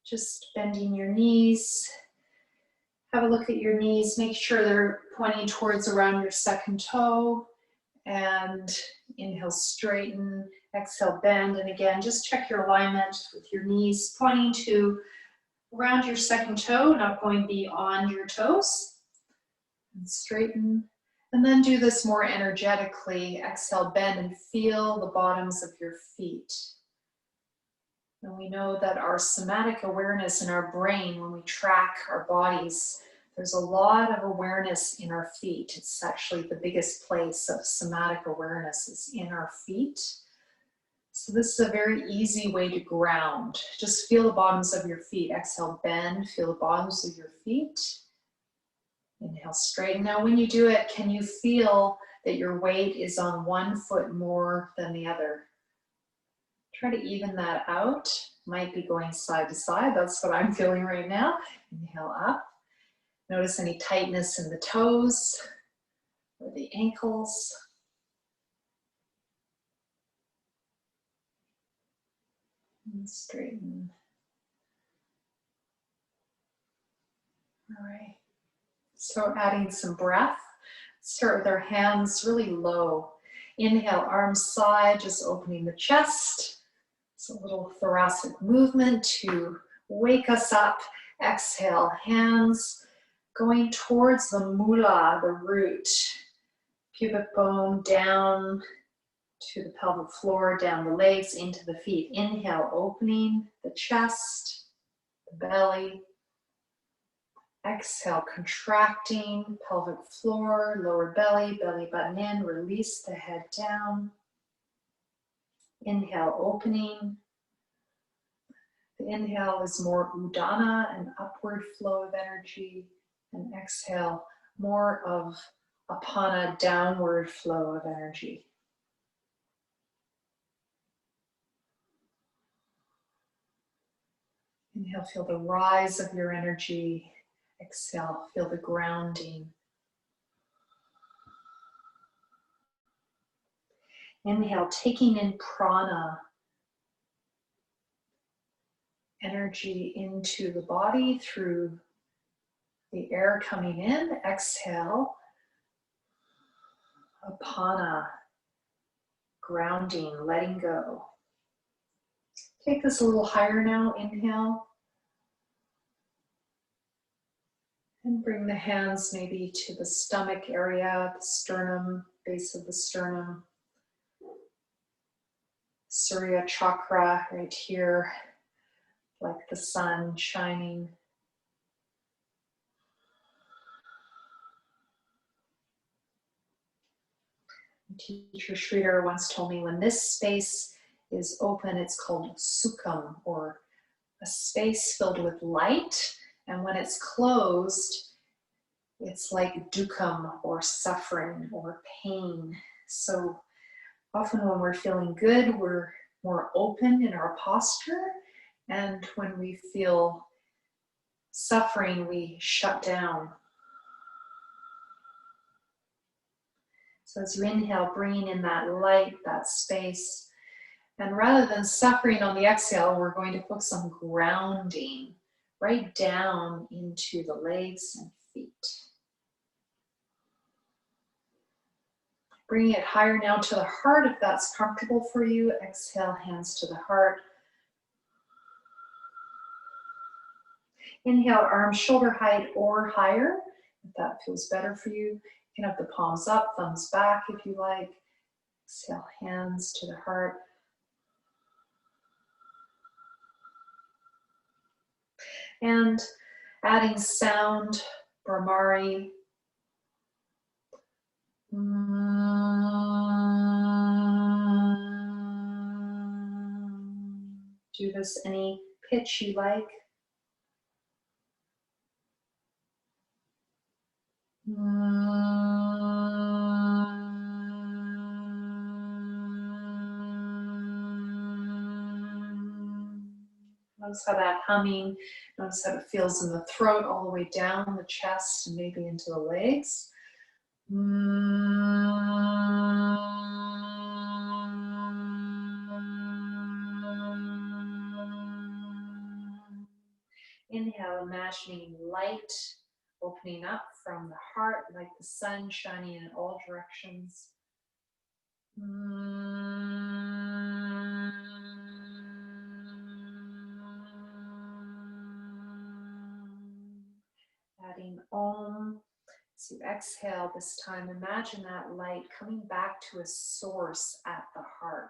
Just bending your knees. Have a look at your knees. Make sure they're pointing towards around your second toe. And inhale, straighten. Exhale, bend. And again, just check your alignment with your knees pointing to around your second toe, not going beyond your toes. And straighten. And then do this more energetically. Exhale, bend, and feel the bottoms of your feet. And we know that our somatic awareness in our brain, when we track our bodies, there's a lot of awareness in our feet. It's actually the biggest place of somatic awareness is in our feet. So this is a very easy way to ground. Just feel the bottoms of your feet. Exhale, bend, feel the bottoms of your feet. Inhale, straighten. Now when you do it, can you feel that your weight is on one foot more than the other? Try to even that out. Might be going side to side. That's what I'm feeling right now. Inhale up. Notice any tightness in the toes or the ankles. And straighten. All right. So adding some breath. Start with our hands really low. Inhale, arms side, just opening the chest. It's a little thoracic movement to wake us up. Exhale, hands going towards the mula, the root. Pubic bone down to the pelvic floor, down the legs, into the feet. Inhale, opening the chest, the belly. Exhale, contracting, pelvic floor, lower belly, belly button in. Release the head down. Inhale, opening. The inhale is more udana, an upward flow of energy. And exhale, more of apana, downward flow of energy. Inhale, feel the rise of your energy. Exhale, feel the grounding. Inhale, taking in prana, energy into the body through the air coming in. Exhale, apana, grounding, letting go. Take this a little higher now. Inhale. And bring the hands maybe to the stomach area, the sternum, base of the sternum. Surya chakra right here, like the sun shining. Teacher Sridhar once told me when this space is open, it's called sukham, or a space filled with light. And when it's closed, it's like dukkham, or suffering, or pain. So often when we're feeling good, we're more open in our posture. And when we feel suffering, we shut down. So as you inhale, bringing in that light, that space. And rather than suffering on the exhale, we're going to focus on grounding right down into the legs and feet. Bringing it higher now to the heart if that's comfortable for you. Exhale, hands to the heart. Inhale, arms shoulder height or higher, if that feels better for you. You can have the palms up, thumbs back if you like. Exhale, hands to the heart. And adding sound, Brahmari. Do this any pitch you like. Notice how that humming, notice how it feels in the throat all the way down the chest and maybe into the legs. Inhale, imagining light opening up from the heart like the sun shining in all directions. Adding Om. As you exhale this time, imagine that light coming back to a source at the heart.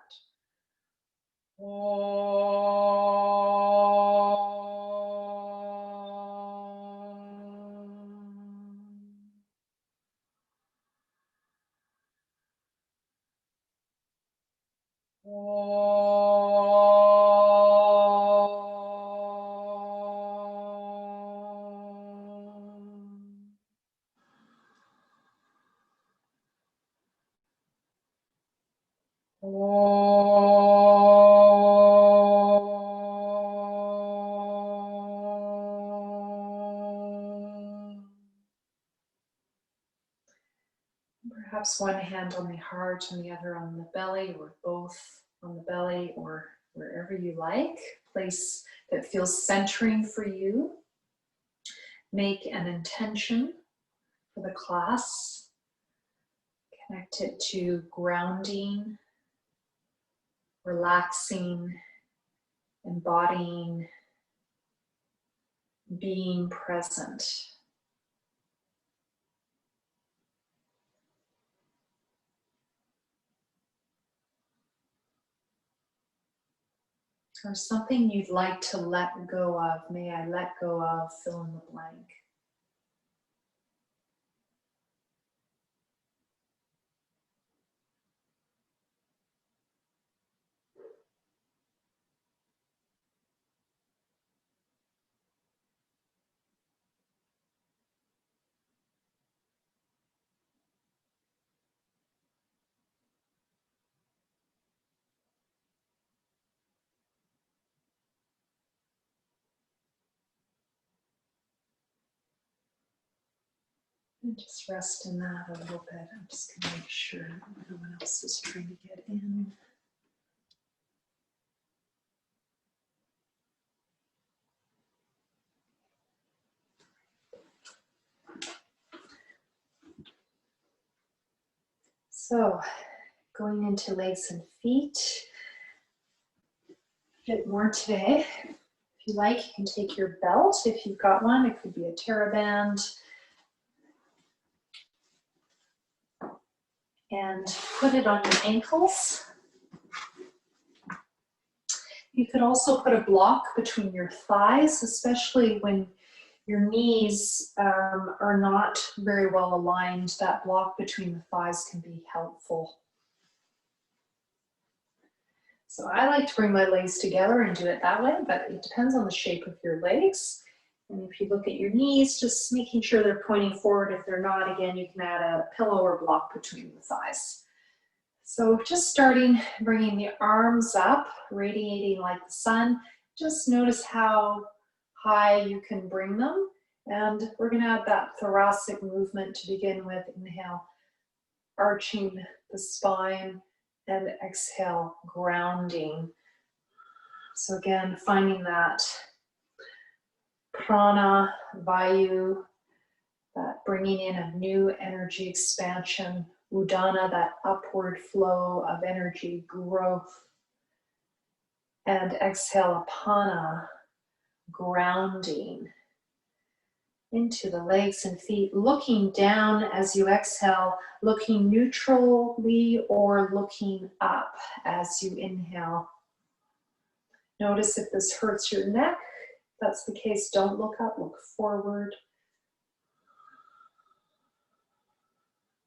Perhaps one hand on the heart and the other on the belly, or both on the belly, or wherever you like. Place that feels centering for you. Make an intention for the class. Connect it to grounding, relaxing, embodying, being present. Or something you'd like to let go of. May I let go of, fill in the blank. And just rest in that a little bit. I'm just going to make sure no one else is trying to get in. So, going into legs and feet. A bit more today. If you like, you can take your belt if you've got one. It could be a TerraBand. And put it on your ankles. You could also put a block between your thighs, especially when your knees are not very well aligned. That block between the thighs can be helpful. So I like to bring my legs together and do it that way, but it depends on the shape of your legs. And if you look at your knees, just making sure they're pointing forward. If they're not, again, you can add a pillow or block between the thighs. So just starting, bringing the arms up, radiating like the sun. Just notice how high you can bring them. And we're going to add that thoracic movement to begin with. Inhale, arching the spine, and exhale, grounding. So again, finding that prana, vayu, that bringing in of new energy expansion, udana, that upward flow of energy growth, and exhale, apana, grounding into the legs and feet, looking down as you exhale, looking neutrally or looking up as you inhale. Notice if this hurts your neck. If that's the case, don't look up, look forward.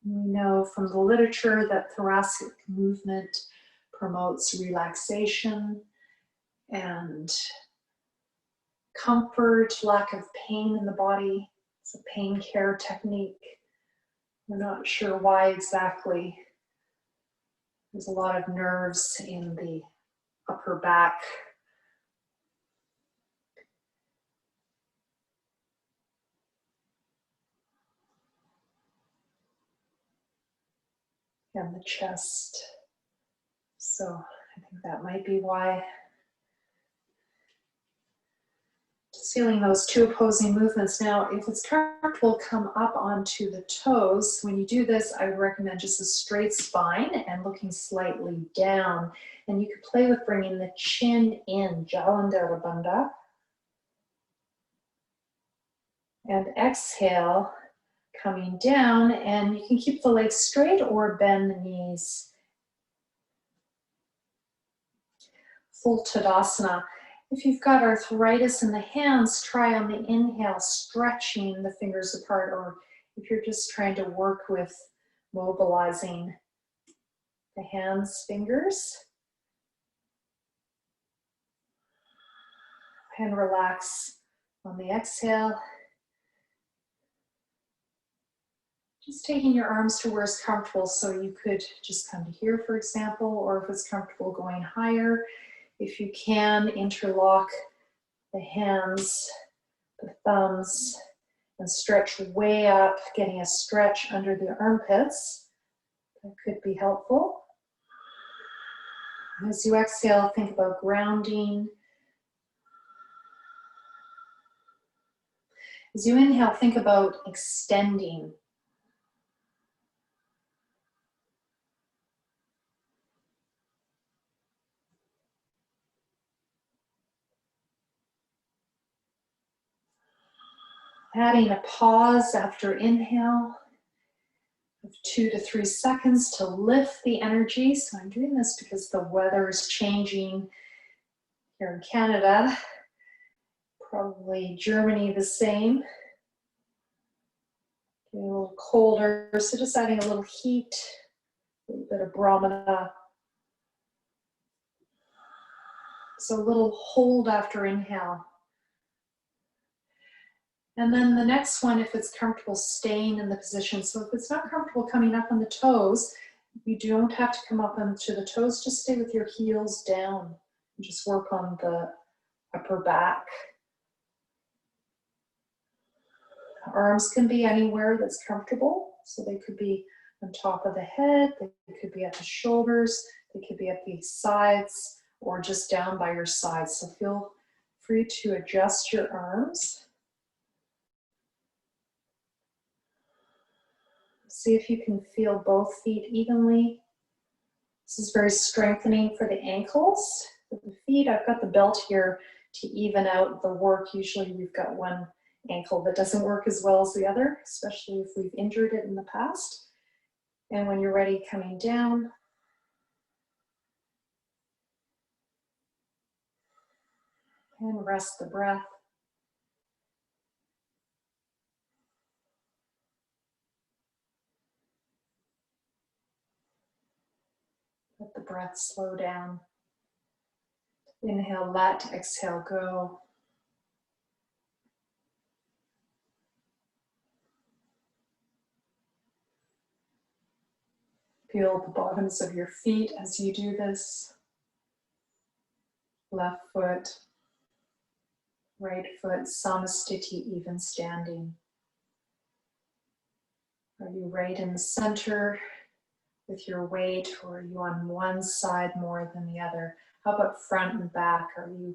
We know from the literature that thoracic movement promotes relaxation and comfort, lack of pain in the body. It's a pain care technique. We're not sure why exactly. There's a lot of nerves in the upper back. And the chest. So I think that might be why. Just feeling those two opposing movements. Now, if it's comfortable, come up onto the toes. When you do this, I would recommend just a straight spine and looking slightly down. And you could play with bringing the chin in, Jalandhara Bandha. And exhale, coming down, and you can keep the legs straight or bend the knees. Full Tadasana. If you've got arthritis in the hands, try on the inhale, stretching the fingers apart, or if you're just trying to work with mobilizing the hands, fingers, and relax on the exhale. Just taking your arms to where it's comfortable, so you could just come to here, for example, or if it's comfortable going higher, if you can, interlock the hands, the thumbs, and stretch way up, getting a stretch under the armpits. That could be helpful. As you exhale, think about grounding. As you inhale, think about extending. Adding a pause after inhale of 2 to 3 seconds to lift the energy. So I'm doing this because the weather is changing here in Canada. Probably Germany the same. Getting a little colder, so just adding a little heat, a little bit of brahmana. So a little hold after inhale. And then the next one, if it's comfortable, staying in the position. So if it's not comfortable coming up on the toes, you don't have to come up onto the toes, just stay with your heels down and just work on the upper back. Arms can be anywhere that's comfortable. So they could be on top of the head, they could be at the shoulders, they could be at the sides, or just down by your sides. So feel free to adjust your arms. See if you can feel both feet evenly. This is very strengthening for the ankles. With the feet, I've got the belt here to even out the work. Usually we've got one ankle that doesn't work as well as the other, especially if we've injured it in the past. And when you're ready, coming down. And rest the breath. Let the breath slow down. Inhale, let, exhale, go. Feel the bottoms of your feet as you do this. Left foot, right foot, samastiti, even standing. Are you right in the center with your weight, or are you on one side more than the other? How about front and back? Are you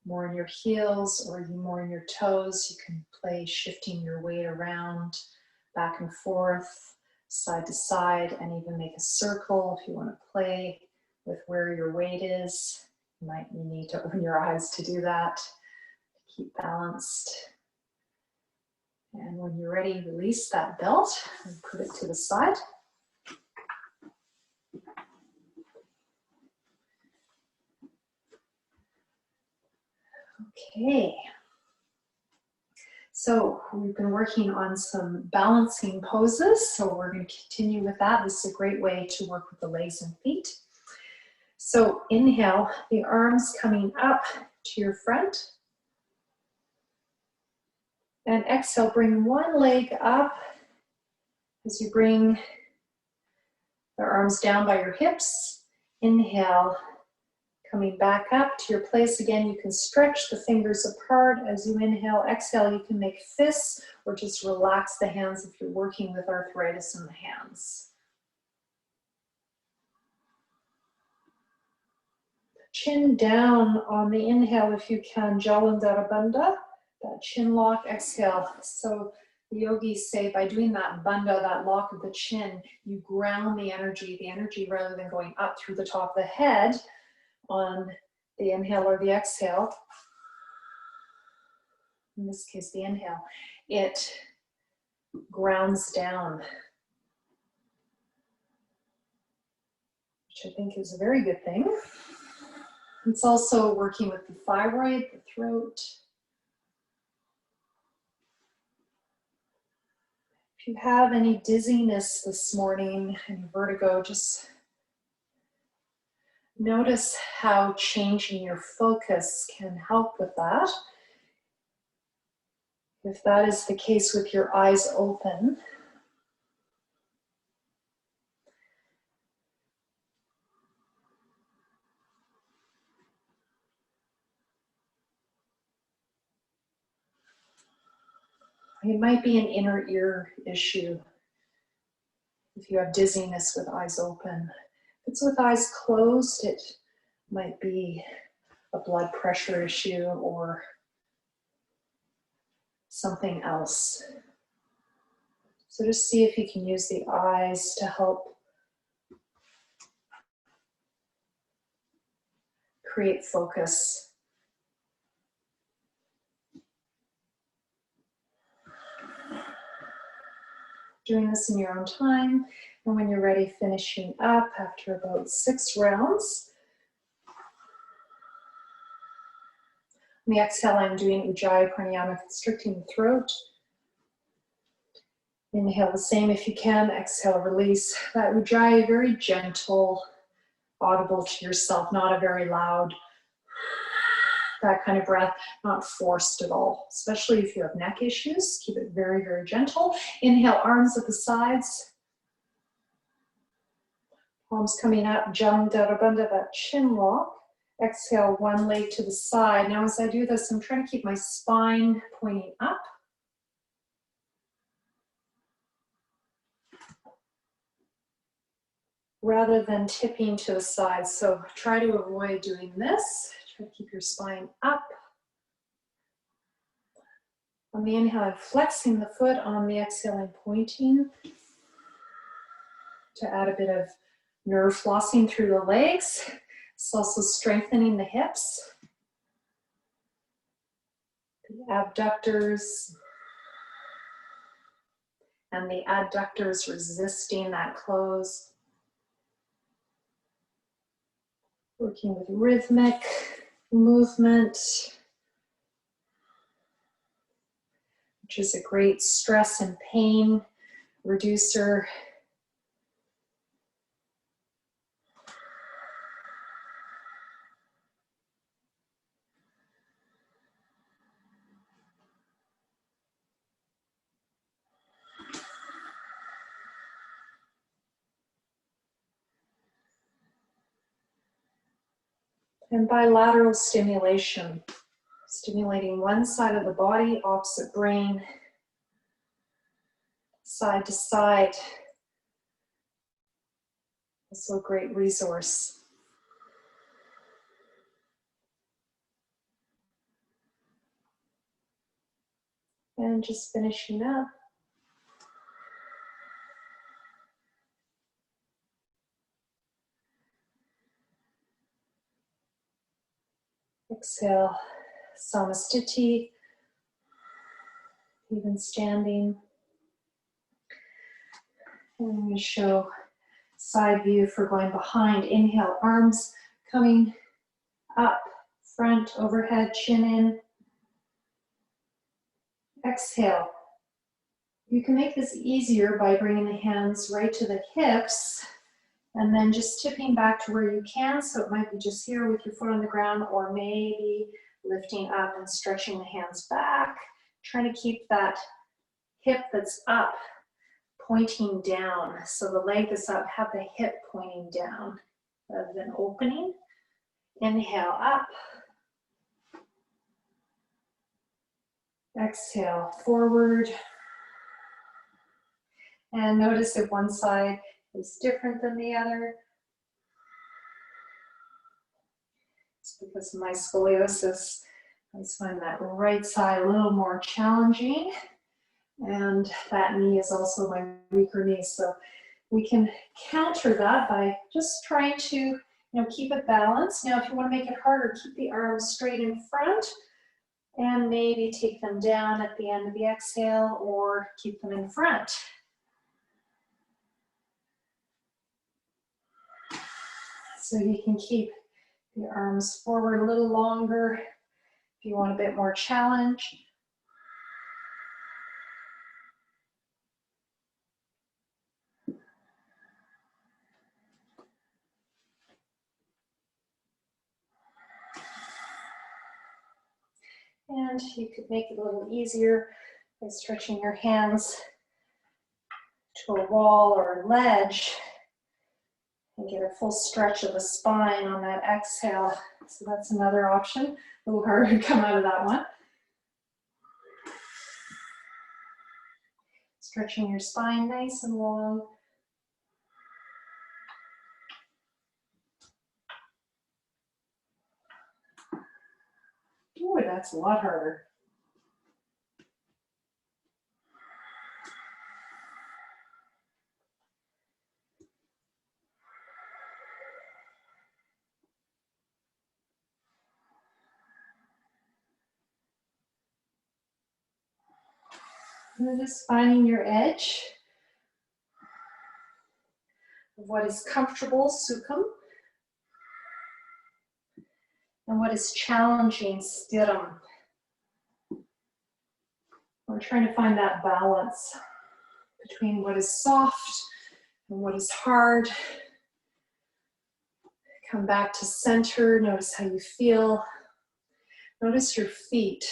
more in your heels, or are you more in your toes? You can play shifting your weight around, back and forth, side to side, and even make a circle if you want to play with where your weight is. You might need to open your eyes to do that. Keep balanced. And when you're ready, release that belt and put it to the side. Okay. So we've been working on some balancing poses, so we're going to continue with that. This is a great way to work with the legs and feet. So inhale, the arms coming up to your front. And exhale, bring one leg up as you bring the arms down by your hips. Inhale, coming back up to your place again. You can stretch the fingers apart as you inhale. Exhale, you can make fists or just relax the hands if you're working with arthritis in the hands. Chin down on the inhale if you can, Jalandhara Bandha. that chin lock. Exhale. So the yogis say by doing that bandha, that lock of the chin, you ground the energy rather than going up through the top of the head on the inhale or the exhale. In this case, the inhale, it grounds down, which I think is a very good thing. It's also working with the thyroid, the throat. If you have any dizziness this morning, any vertigo, just notice how changing your focus can help with that. If that is the case with your eyes open, it might be an inner ear issue if you have dizziness with eyes open. If it's with eyes closed, it might be a blood pressure issue or something else. So just see if you can use the eyes to help create focus. Doing this in your own time, and when you're ready, finishing up after about 6 rounds. On the exhale, I'm doing Ujjayi Pranayama, constricting the throat. Inhale the same if you can. Exhale, release. That Ujjayi, very gentle, audible to yourself, not a very loud, that kind of breath, not forced at all, especially if you have neck issues. Keep it very, very gentle. Inhale, arms at the sides. Palms coming up, Jam Dharabandha, that chin lock. Exhale, one leg to the side. Now as I do this, I'm trying to keep my spine pointing up. Rather than tipping to the side. So try to avoid doing this. Try to keep your spine up. On the inhale, I'm flexing the foot. On the exhale, I'm pointing to add a bit of nerve flossing through the legs. It's also strengthening the hips, the abductors, and the adductors resisting that close. Working with rhythmic movement, which is a great stress and pain reducer. And bilateral stimulation, stimulating one side of the body, opposite brain, side to side. Also a great resource. And just finishing up. Exhale, samastiti, even standing. And I'm going to show side view for going behind. Inhale, arms coming up, front, overhead, chin in. Exhale. You can make this easier by bringing the hands right to the hips and then just tipping back to where you can. So it might be just here with your foot on the ground, or maybe lifting up and stretching the hands back. Trying to keep that hip that's up pointing down. So the leg that's up, have the hip pointing down rather than opening. Inhale up. Exhale forward. And notice if one side is different than the other. It's because of my scoliosis. I just find that right side a little more challenging, and that knee is also my weaker knee. So we can counter that by just trying to, keep it balanced. Now, if you want to make it harder, keep the arms straight in front and maybe take them down at the end of the exhale or keep them in front. So you can keep the arms forward a little longer if you want a bit more challenge. And you could make it a little easier by stretching your hands to a wall or a ledge and get a full stretch of the spine on that exhale. So that's another option. A little harder to come out of that one. Stretching your spine nice and long. Ooh, that's a lot harder. And just finding your edge of what is comfortable, sukham, and what is challenging, stiram. We're trying to find that balance between what is soft and what is hard. Come back to center, notice how you feel. Notice your feet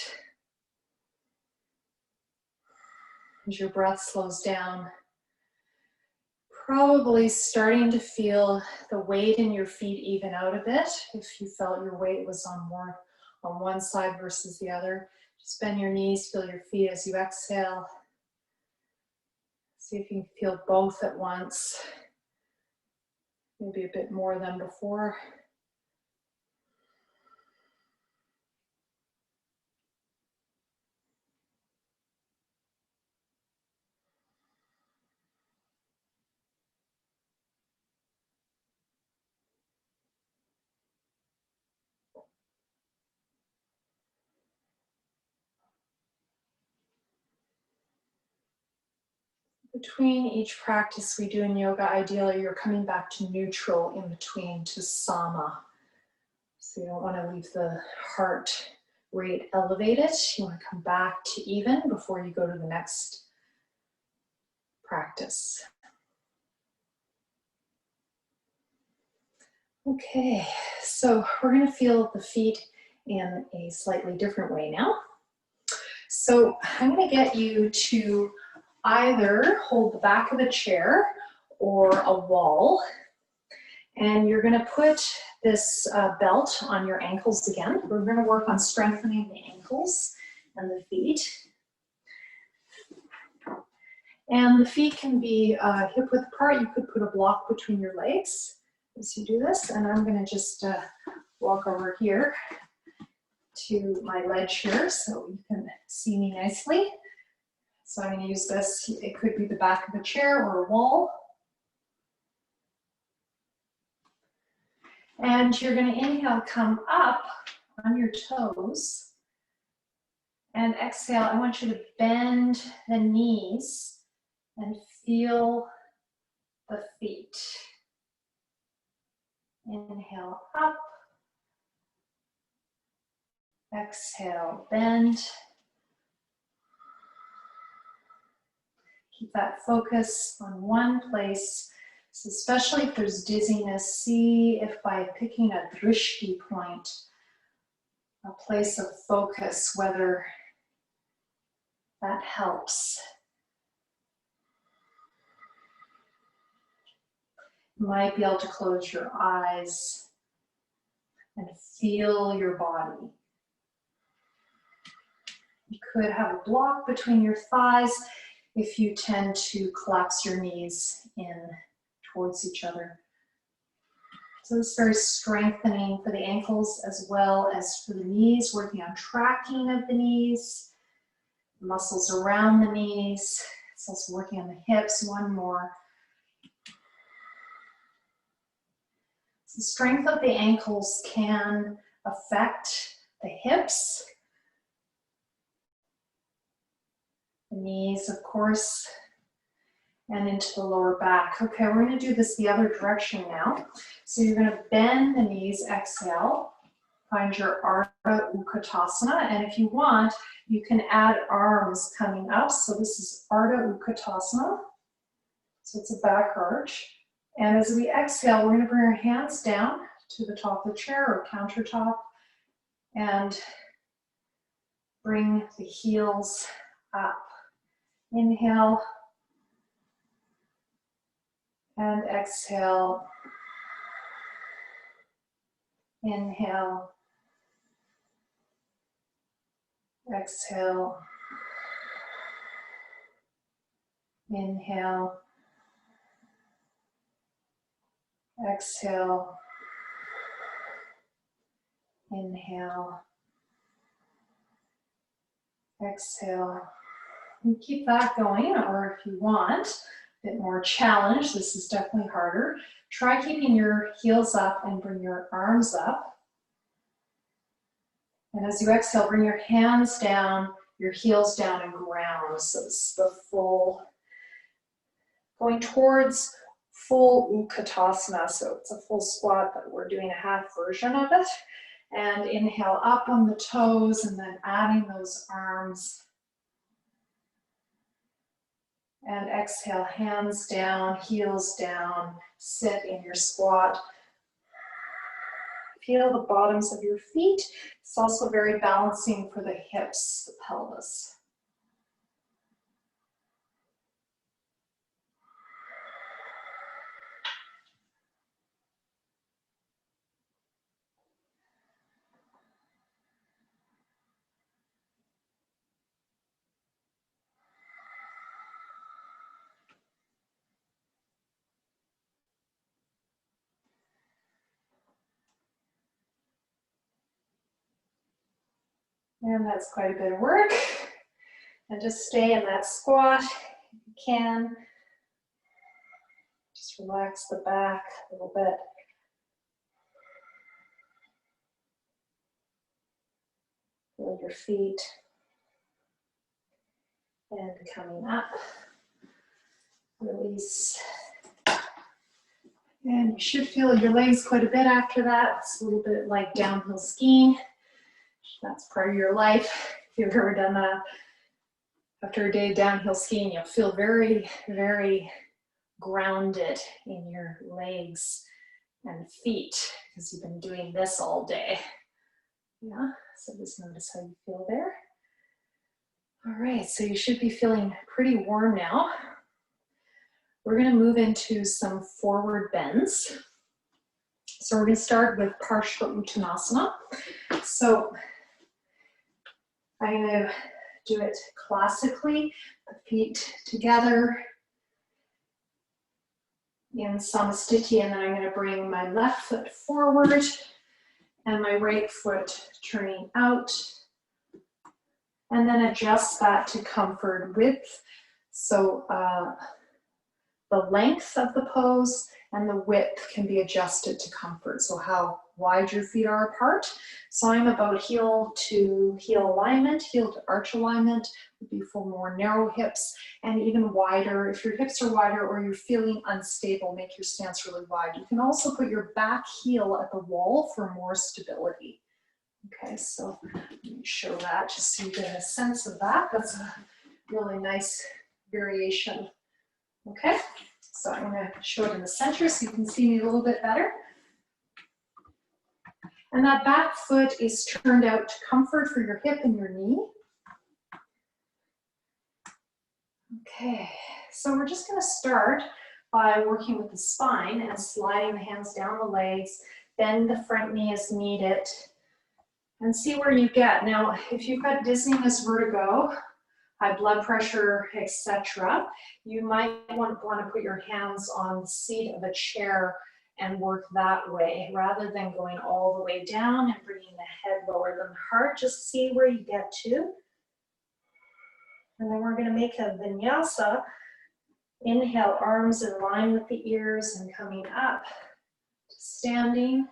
as your breath slows down. Probably starting to feel the weight in your feet even out a bit if you felt your weight was on more on one side versus the other. Just bend your knees, feel your feet as you exhale. See if you can feel both at once. Maybe a bit more than before. Between each practice we do in yoga, ideally you're coming back to neutral in between to sama. So you don't want to leave the heart rate elevated. You want to come back to even before you go to the next practice. Okay, so we're going to feel the feet in a slightly different way now. So I'm going to get you to either hold the back of a chair or a wall, and you're going to put this belt on your ankles again. We're going to work on strengthening the ankles and the feet. And the feet can be hip width apart. You could put a block between your legs as you do this. And I'm going to just walk over here to my ledge here so you can see me nicely. So I'm going to use this. It could be the back of a chair or a wall. And you're going to inhale, come up on your toes. And exhale, I want you to bend the knees and feel the feet. Inhale up. Exhale, bend. Keep that focus on one place. So especially if there's dizziness, see if by picking a drishti point, a place of focus, whether that helps. You might be able to close your eyes and feel your body. You could have a block between your thighs if you tend to collapse your knees in towards each other. So this is very strengthening for the ankles as well as for the knees, working on tracking of the knees, muscles around the knees. It's also working on the hips. One more. So the strength of the ankles can affect the hips, the knees, of course, and into the lower back. Okay, we're going to do this the other direction now. So you're going to bend the knees, exhale, find your Ardha Utkatasana, and if you want, you can add arms coming up. So this is Ardha Utkatasana. So it's a back arch. And as we exhale, we're going to bring our hands down to the top of the chair or countertop and bring the heels up. Inhale and exhale. Inhale. Exhale. Inhale. Exhale. Inhale. Exhale. And keep that going, or if you want a bit more challenge, this is definitely harder. Try keeping your heels up and bring your arms up. And as you exhale, bring your hands down, your heels down and ground. So this is the full, going towards full Utkatasana. So it's a full squat, but we're doing a half version of it. And inhale up on the toes and then adding those arms. And exhale, hands down, heels down, sit in your squat. Feel the bottoms of your feet. It's also very balancing for the hips, the pelvis. And that's quite a bit of work. And just stay in that squat if you can. Just relax the back a little bit. Feel your feet. And coming up. Release. And you should feel your legs quite a bit after that. It's a little bit like downhill skiing. That's part of your life. If you've ever done that, after a day of downhill skiing, you'll feel very, very grounded in your legs and feet because you've been doing this all day. Yeah, so just notice how you feel there. All right, so you should be feeling pretty warm now. We're going to move into some forward bends. So we're going to start with Parshva Uttanasana. So I'm going to do it classically, the feet together in Samastiti, and then I'm going to bring my left foot forward and my right foot turning out, and then adjust that to comfort width. So the length of the pose and the width can be adjusted to comfort. So how wide your feet are apart. So I'm about heel to heel alignment, heel to arch alignment would be for more narrow hips, and even wider. If your hips are wider or you're feeling unstable, make your stance really wide. You can also put your back heel at the wall for more stability. Okay, so let me show that just so you get a sense of that. That's a really nice variation. Okay, so I'm going to show it in the center so you can see me a little bit better. And that back foot is turned out to comfort for your hip and your knee. Okay, so we're just going to start by working with the spine and sliding the hands down the legs, bend the front knee as needed, and see where you get. Now, if you've got dizziness, vertigo, high blood pressure, etc., you might want to put your hands on the seat of a chair and work that way rather than going all the way down and bringing the head lower than the heart. Just see where you get to. And then we're going to make a vinyasa. Inhale, arms in line with the ears and coming up to standing.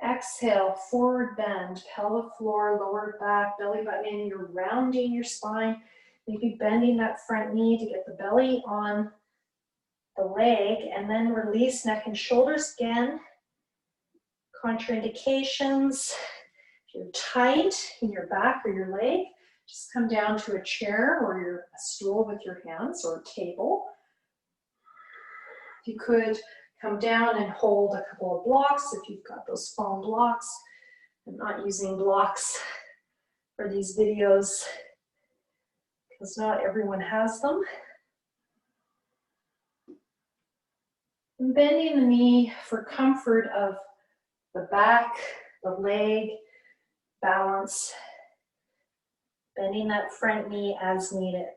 Exhale, forward bend, pelvic floor, lower back, belly button in. You're rounding your spine, maybe bending that front knee to get the belly on the leg, and then release neck and shoulders again. Contraindications, if you're tight in your back or your leg, just come down to a chair or a stool with your hands or a table. If you could, come down and hold a couple of blocks if you've got those foam blocks. I'm not using blocks for these videos because not everyone has them. And bending the knee for comfort of the back, the leg, balance. Bending that front knee as needed.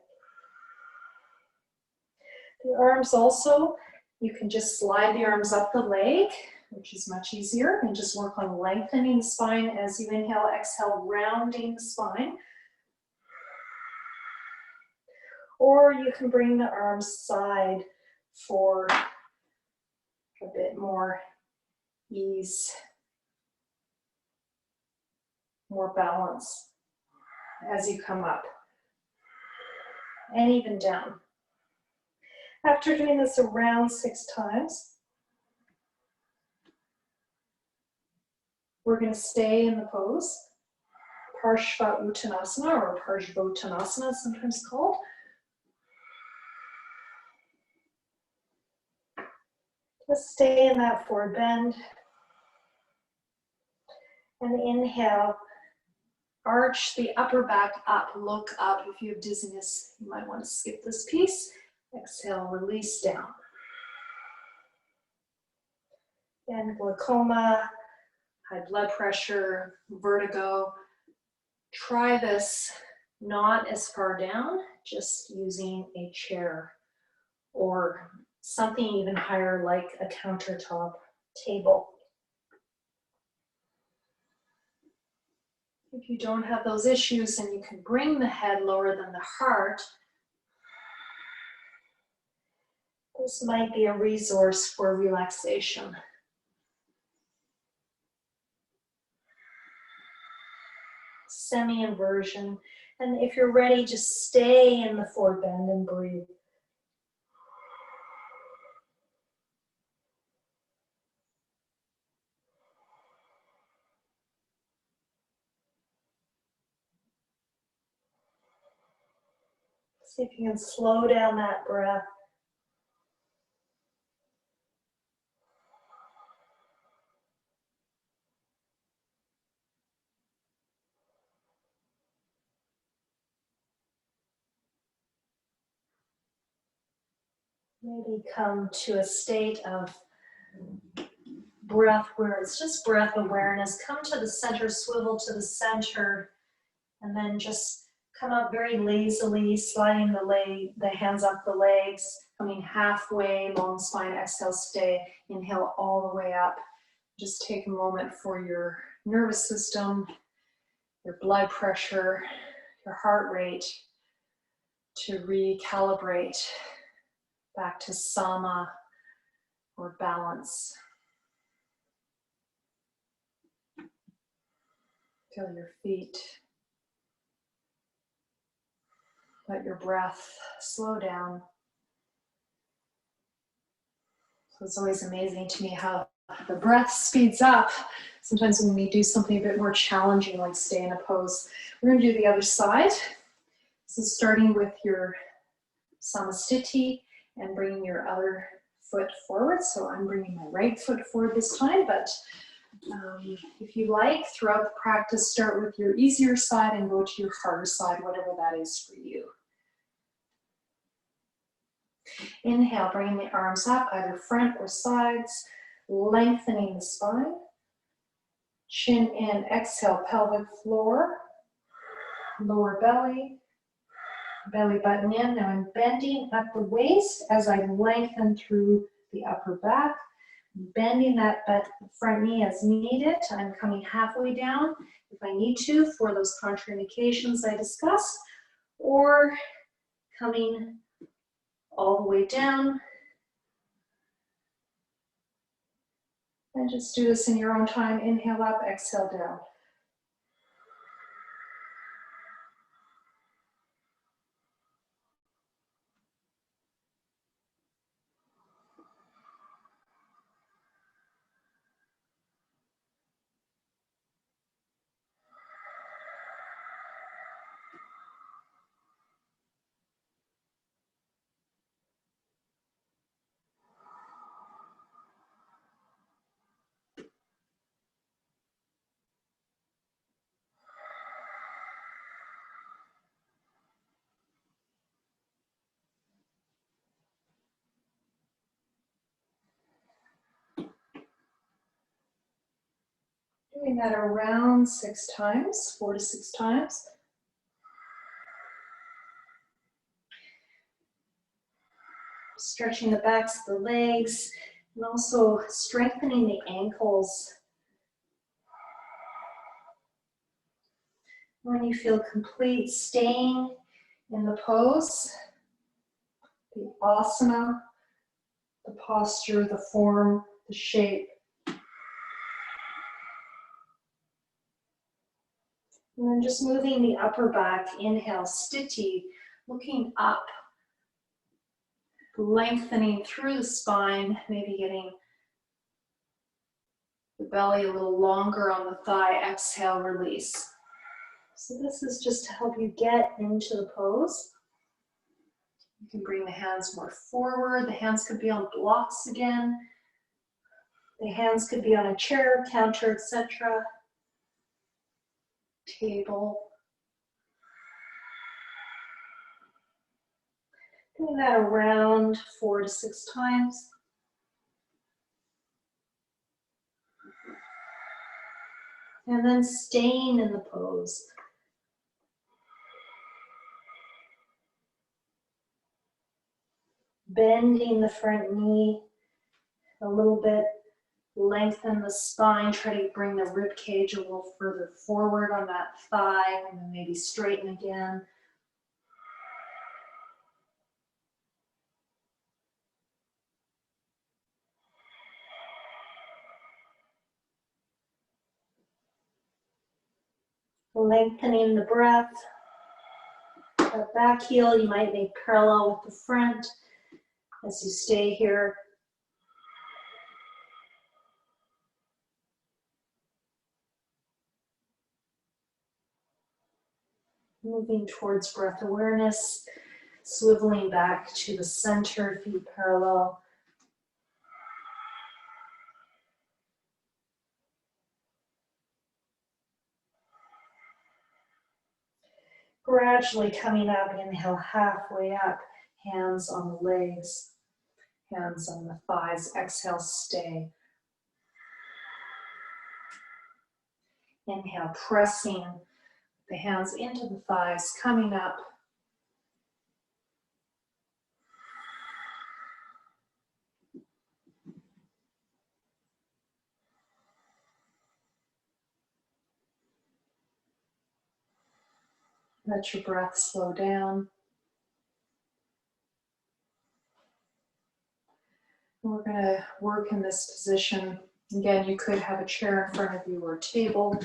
The arms also, you can just slide the arms up the leg, which is much easier, and just work on lengthening the spine as you inhale, exhale, rounding the spine. Or you can bring the arms side for a bit more ease, more balance as you come up and even down. After doing this around 6 times, we're going to stay in the pose, Parshva-Uttanasana or Parshvottanasana, sometimes called. Just stay in that forward bend. And inhale, arch the upper back up, look up. If you have dizziness, you might want to skip this piece. Exhale, release down. And glaucoma, high blood pressure, vertigo. Try this not as far down, just using a chair or something even higher like a countertop table. If you don't have those issues and you can bring the head lower than the heart, this might be a resource for relaxation. Semi-inversion. And if you're ready, just stay in the forward bend and breathe. See if you can slow down that breath. Maybe come to a state of breath where it's just breath awareness. Come to the center, swivel to the center, and then just come up very lazily, sliding the hands up the legs, coming halfway, long spine, exhale, stay, inhale all the way up. Just take a moment for your nervous system, your blood pressure, your heart rate to recalibrate back to sama or balance. Feel your feet. Let your breath slow down. So it's always amazing to me how the breath speeds up. Sometimes when we do something a bit more challenging, like stay in a pose. We're going to do the other side. So starting with your samasthiti and bringing your other foot forward. So I'm bringing my right foot forward this time, but if you like, throughout the practice, start with your easier side and go to your harder side, whatever that is for you. Inhale, bringing the arms up, either front or sides, lengthening the spine. Chin in, exhale, pelvic floor, lower belly, belly button in. Now I'm bending at the waist as I lengthen through the upper back. Bending that front knee as needed. I'm coming halfway down if I need to for those contraindications I discussed, or coming all the way down. And just do this in your own time. Inhale up, exhale down. Doing that around 6 times, 4 to 6 times. Stretching the backs of the legs and also strengthening the ankles. When you feel complete, staying in the pose, the asana, the posture, the form, the shape. And then just moving the upper back, inhale, sthiti, looking up, lengthening through the spine, maybe getting the belly a little longer on the thigh. Exhale, release. So this is just to help you get into the pose. You can bring the hands more forward. The hands could be on blocks again. The hands could be on a chair, counter, etc. Table. Doing that around 4 to 6 times. And then staying in the pose. Bending the front knee a little bit. Lengthen the spine. Try to bring the rib cage a little further forward on that thigh. And then maybe straighten again. Lengthening the breath. The back heel you might make parallel with the front as you stay here. Moving towards breath awareness, swiveling back to the center, feet parallel. Gradually coming up, inhale halfway up, hands on the legs, hands on the thighs. Exhale, stay. Inhale, pressing the hands into the thighs, coming up. Let your breath slow down. We're going to work in this position. Again, you could have a chair in front of you or a table.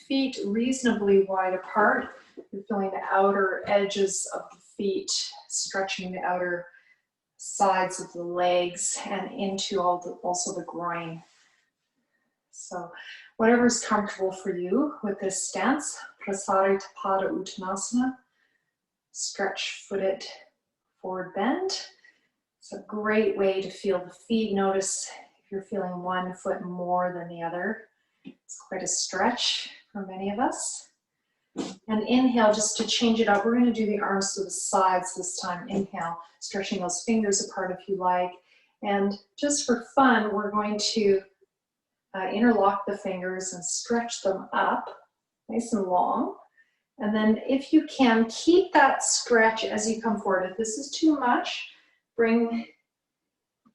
Feet reasonably wide apart. You're feeling the outer edges of the feet, stretching the outer sides of the legs and into also the groin. So whatever's comfortable for you with this stance. Prasarita Pada Uttanasana. Stretch footed forward bend. It's a great way to feel the feet. Notice if you're feeling one foot more than the other. It's quite a stretch for many of us. And inhale, just to change it up, we're going to do the arms to the sides this time. Inhale, stretching those fingers apart if you like. And just for fun, we're going to interlock the fingers and stretch them up, nice and long. And then if you can, keep that stretch as you come forward. If this is too much, bring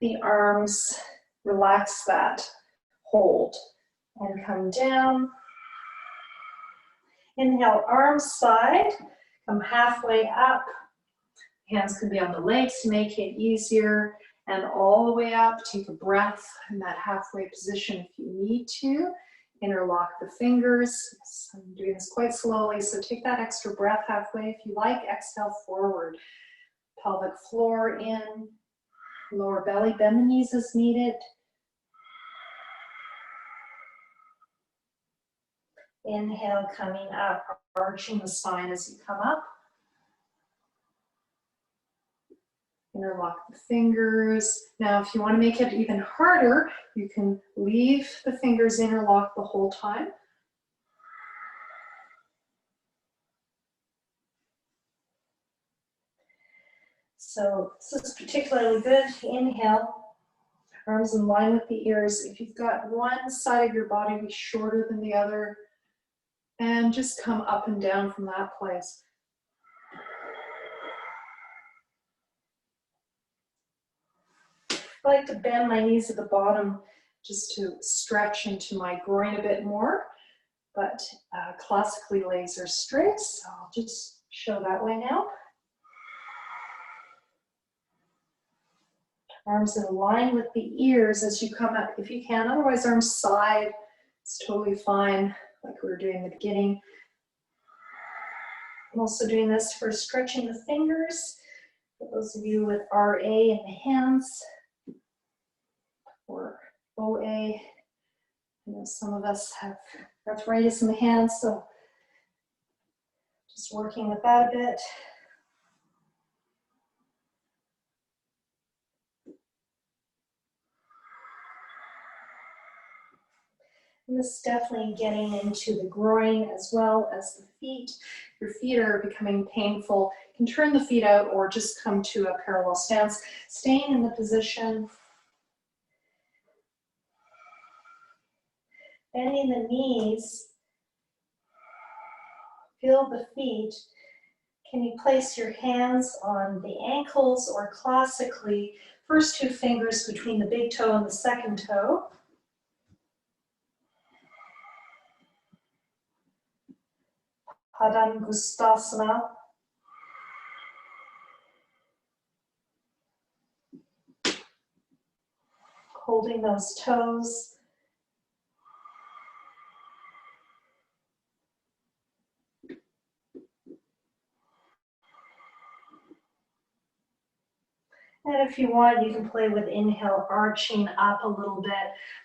the arms relax that hold and come down. Inhale, arms side, come halfway up. Hands can be on the legs to make it easier. And all the way up, take a breath in that halfway position if you need to. Interlock the fingers. I'm doing this quite slowly, so take that extra breath halfway if you like. Exhale forward. Pelvic floor in. Lower belly, bend the knees as needed. Inhale, coming up, arching the spine as you come up. Interlock the fingers. Now, if you want to make it even harder, you can leave the fingers interlocked the whole time. So this is particularly good. Inhale, arms in line with the ears. If you've got one side of your body be shorter than the other, and just come up and down from that place. I like to bend my knees at the bottom just to stretch into my groin a bit more, but classically legs are straight, so I'll just show that way now. Arms in line with the ears as you come up if you can, otherwise arms side, it's totally fine, like we were doing in the beginning. I'm also doing this for stretching the fingers, for those of you with RA in the hands, or OA. I know some of us have arthritis in the hands, so just working with that a bit. And this is definitely getting into the groin as well as the feet. If your feet are becoming painful, you can turn the feet out or just come to a parallel stance, staying in the position. Bending the knees, feel the feet. Can you place your hands on the ankles or classically, first two fingers between the big toe and the second toe. Padangustasana. Holding those toes. And if you want, you can play with inhale, arching up a little bit,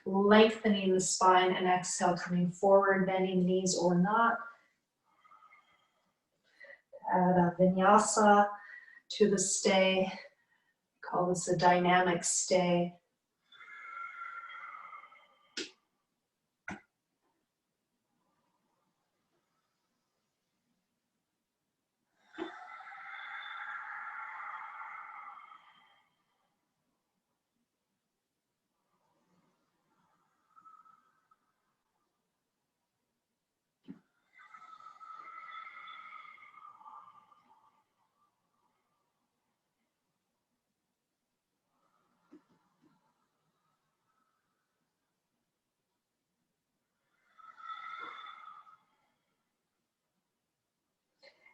lengthening the spine, and exhale, coming forward, bending the knees or not. Add a vinyasa to the stay. Call this a dynamic stay.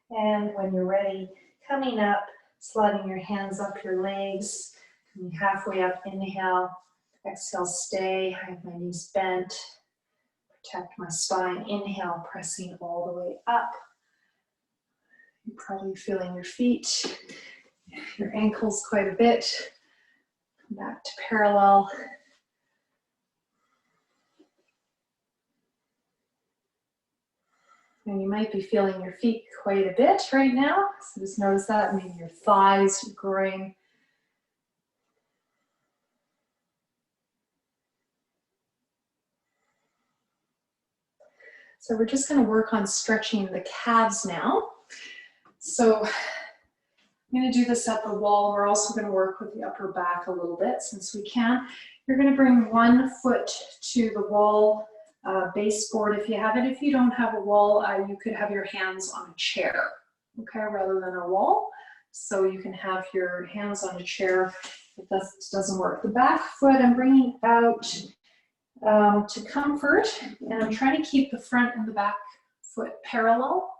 And when you're ready, coming up, sliding your hands up your legs, coming halfway up, inhale, exhale, stay, I have my knees bent, protect my spine, inhale, pressing all the way up. You're probably feeling your feet, your ankles quite a bit. Come back to parallel. And you might be feeling your feet quite a bit right now. So just notice that, maybe your thighs, your groin. So we're just going to work on stretching the calves now. So I'm going to do this at the wall. We're also going to work with the upper back a little bit since we can. You're going to bring one foot to the wall baseboard if you have it. If you don't have a wall, you could have your hands on a chair, okay, rather than a wall. So you can have your hands on a chair If that doesn't work. The back foot I'm bringing out to comfort, and I'm trying to keep the front and the back foot parallel.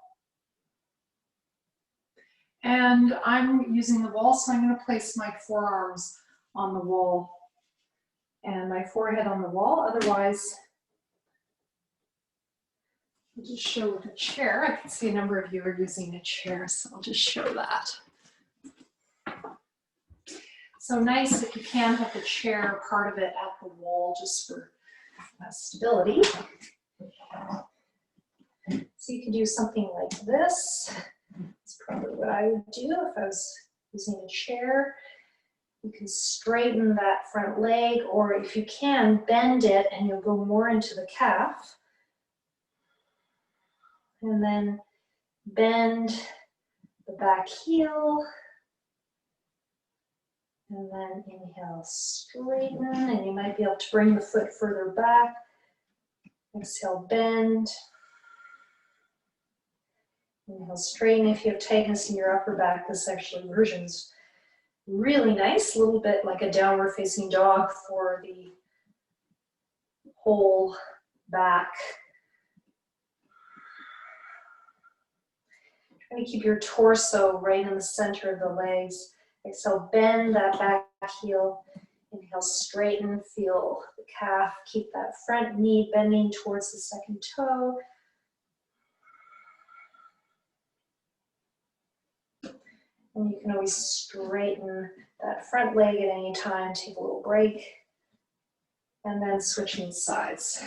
And I'm using the wall, so I'm going to place my forearms on the wall and my forehead on the wall. Otherwise, I'll just show with a chair. I can see a number of you are using a chair, so I'll just show that. So nice if you can have the chair part of it at the wall just for stability. So you can do something like this. That's probably what I would do if I was using a chair. You can straighten that front leg, or if you can, bend it and you'll go more into the calf. And then bend the back heel. And then inhale, straighten, and you might be able to bring the foot further back. Exhale, bend. Inhale, straighten. If you have tightness in your upper back, this actually version is really nice, a little bit like a downward facing dog for the whole back. Try to keep your torso right in the center of the legs. Exhale, bend that back heel. Inhale, straighten, feel the calf. Keep that front knee bending towards the second toe. And you can always straighten that front leg at any time. Take a little break. And then switching sides.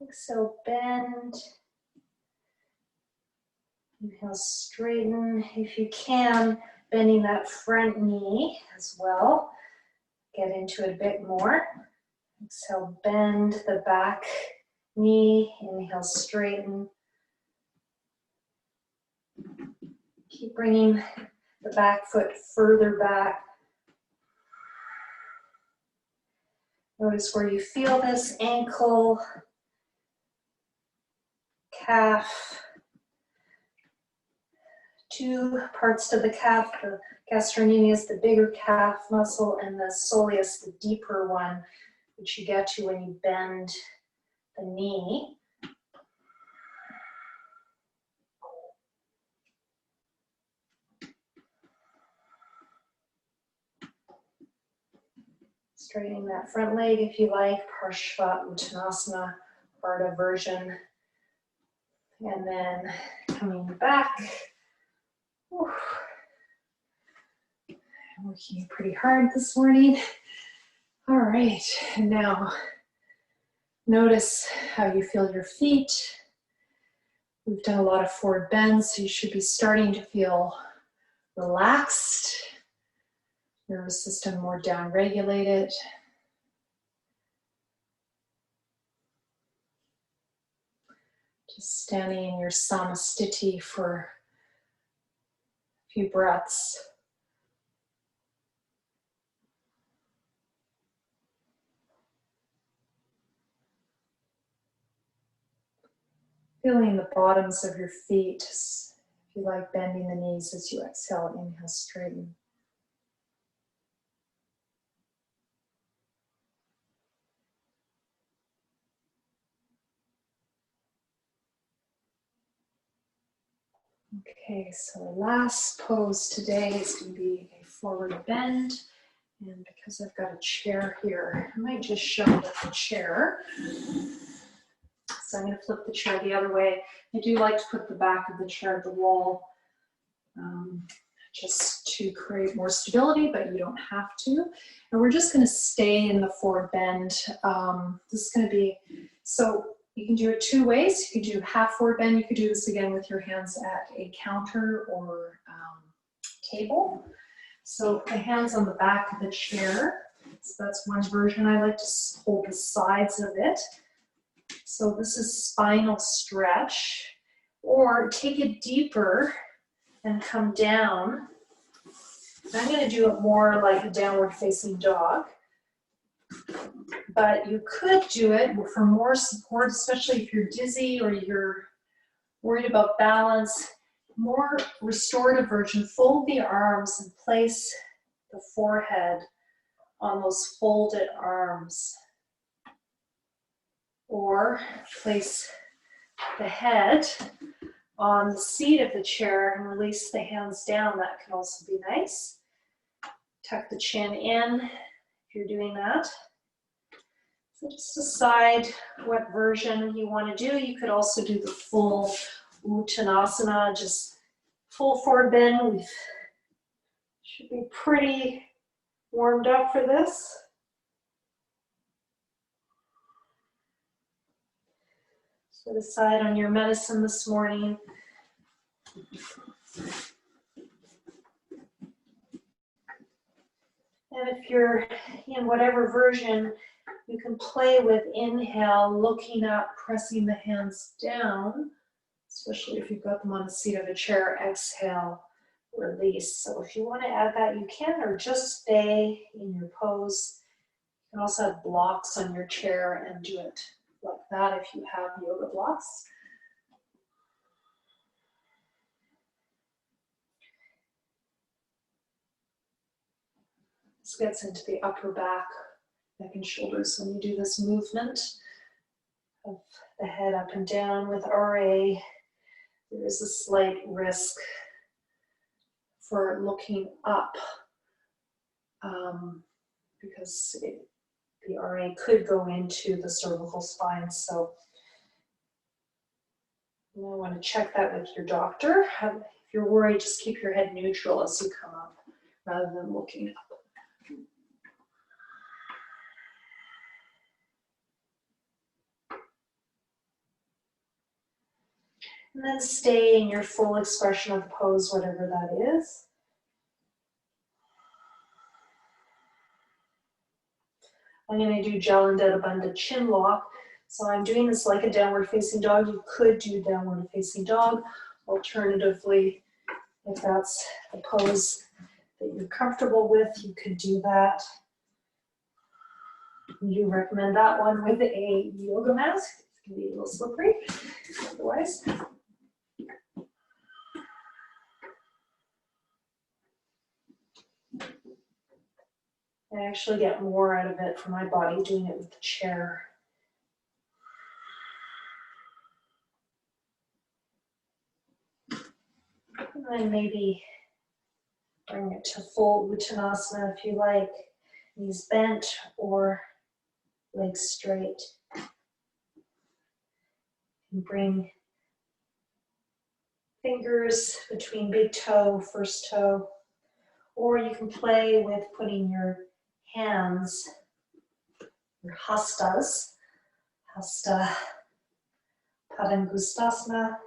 Exhale, bend. Inhale, straighten. If you can, bending that front knee as well. Get into it a bit more. Exhale, bend the back knee. Inhale, straighten. Keep bringing the back foot further back. Notice where you feel this ankle, calf. Two parts to the calf. The gastrocnemius, the bigger calf muscle, and the soleus, the deeper one, which you get to when you bend the knee. Straightening that front leg if you like, Parshva-Uttanasana, Vardha version. And then coming back. Whew. I'm working pretty hard this morning. All right, and now notice how you feel your feet. We've done a lot of forward bends, so you should be starting to feel relaxed. Nervous system more down-regulated. Just standing in your samastiti for a few breaths. Feeling the bottoms of your feet, if you like, bending the knees as you exhale, inhale, straighten. Okay, so our last pose today is going to be a forward bend. And because I've got a chair here, I might just show with the chair. So I'm going to flip the chair the other way. I do like to put the back of the chair at the wall just to create more stability, but you don't have to. And we're just going to stay in the forward bend. This is going to be, so you can do it two ways. You can do half forward bend. You could do this again with your hands at a counter or table. So the hands on the back of the chair. So that's one version. I like to hold the sides of it. So this is spinal stretch. Or take it deeper and come down I'm going to do it more like a downward facing dog. But you could do it for more support, especially if you're dizzy or you're worried about balance. More restorative version, fold the arms and place the forehead on those folded arms. Or place the head on the seat of the chair and release the hands down. That can also be nice. Tuck the chin in if you're doing that. So just decide what version you want to do. You could also do the full Uttanasana, just full forward bend. We should be pretty warmed up for this. So decide on your medicine this morning. And if you're in whatever version, you can play with inhale, looking up, pressing the hands down, especially if you've got them on the seat of a chair. Exhale, release. So if you want to add that, you can, or just stay in your pose. You can also have blocks on your chair and do it like that if you have yoga blocks. This gets into the upper back, neck and shoulders when you do this movement of the head up and down. With RA, there is a slight risk for looking up because the RA could go into the cervical spine. So you might want to check that with your doctor. If you're worried, just keep your head neutral as you come up rather than looking up. And then stay in your full expression of the pose, whatever that is. I'm going to do Jalandhara Bandha chin lock. So I'm doing this like a downward facing dog. You could do downward facing dog. Alternatively, if that's a pose that you're comfortable with, you could do that. You recommend that one with a yoga mask. It can be a little slippery otherwise. I actually get more out of it for my body doing it with the chair. And then maybe bring it to full Uttanasana if you like. Knees bent or legs straight. And bring fingers between big toe, first toe. Or you can play with putting your hands, your hastas, hasta padangustasana.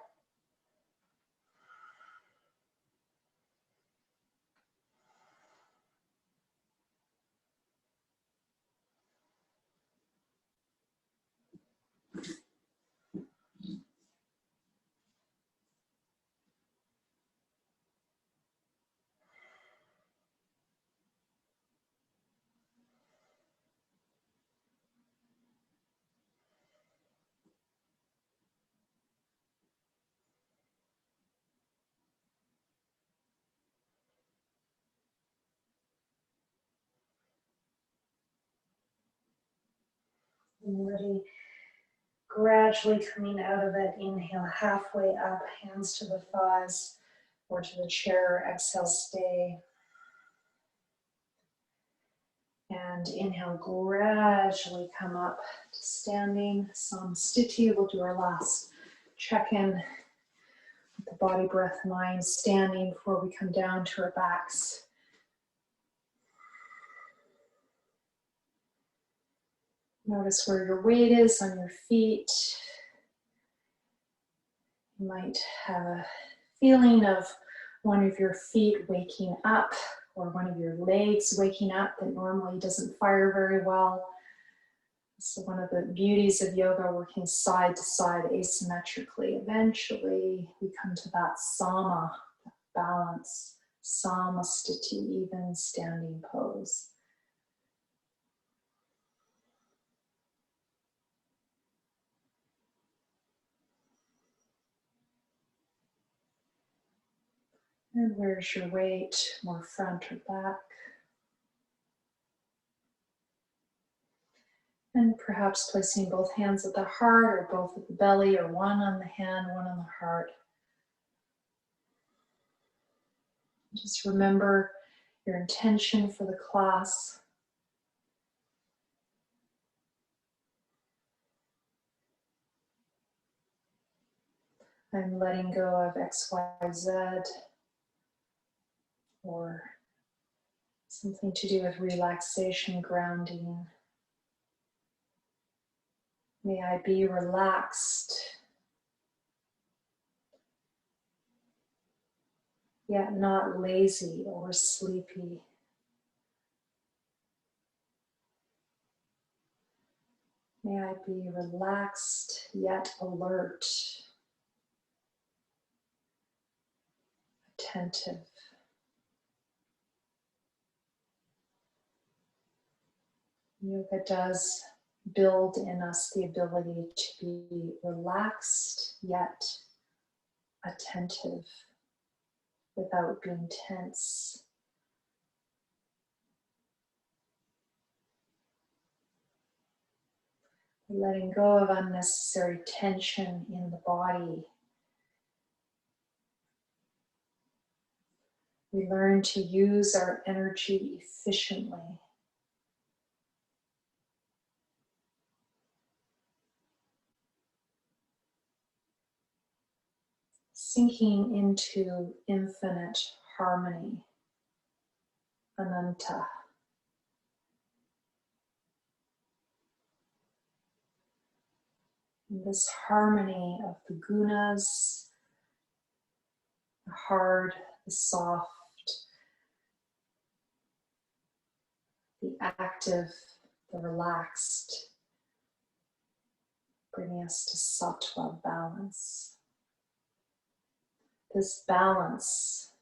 And really gradually coming out of it, inhale halfway up, hands to the thighs or to the chair, exhale, stay. And inhale, gradually come up to standing, Samstiti. We'll do our last check-in with the body, breath, mind, standing before we come down to our backs. Notice where your weight is on your feet. You might have a feeling of one of your feet waking up or one of your legs waking up that normally doesn't fire very well. So one of the beauties of yoga, working side to side asymmetrically. Eventually we come to that sama, balance Samastiti, even standing pose. And where's your weight, more front or back? And perhaps placing both hands at the heart or both at the belly, or one on the hand, one on the heart. Just remember your intention for the class. I'm letting go of XYZ or something to do with relaxation, grounding. May I be relaxed, yet not lazy or sleepy. May I be relaxed, yet alert, attentive. Yoga does build in us the ability to be relaxed, yet attentive, without being tense. Letting go of unnecessary tension in the body. We learn to use our energy efficiently. Sinking into infinite harmony, ananta. And this harmony of the gunas, the hard, the soft, the active, the relaxed, bringing us to sattva, balance. This balance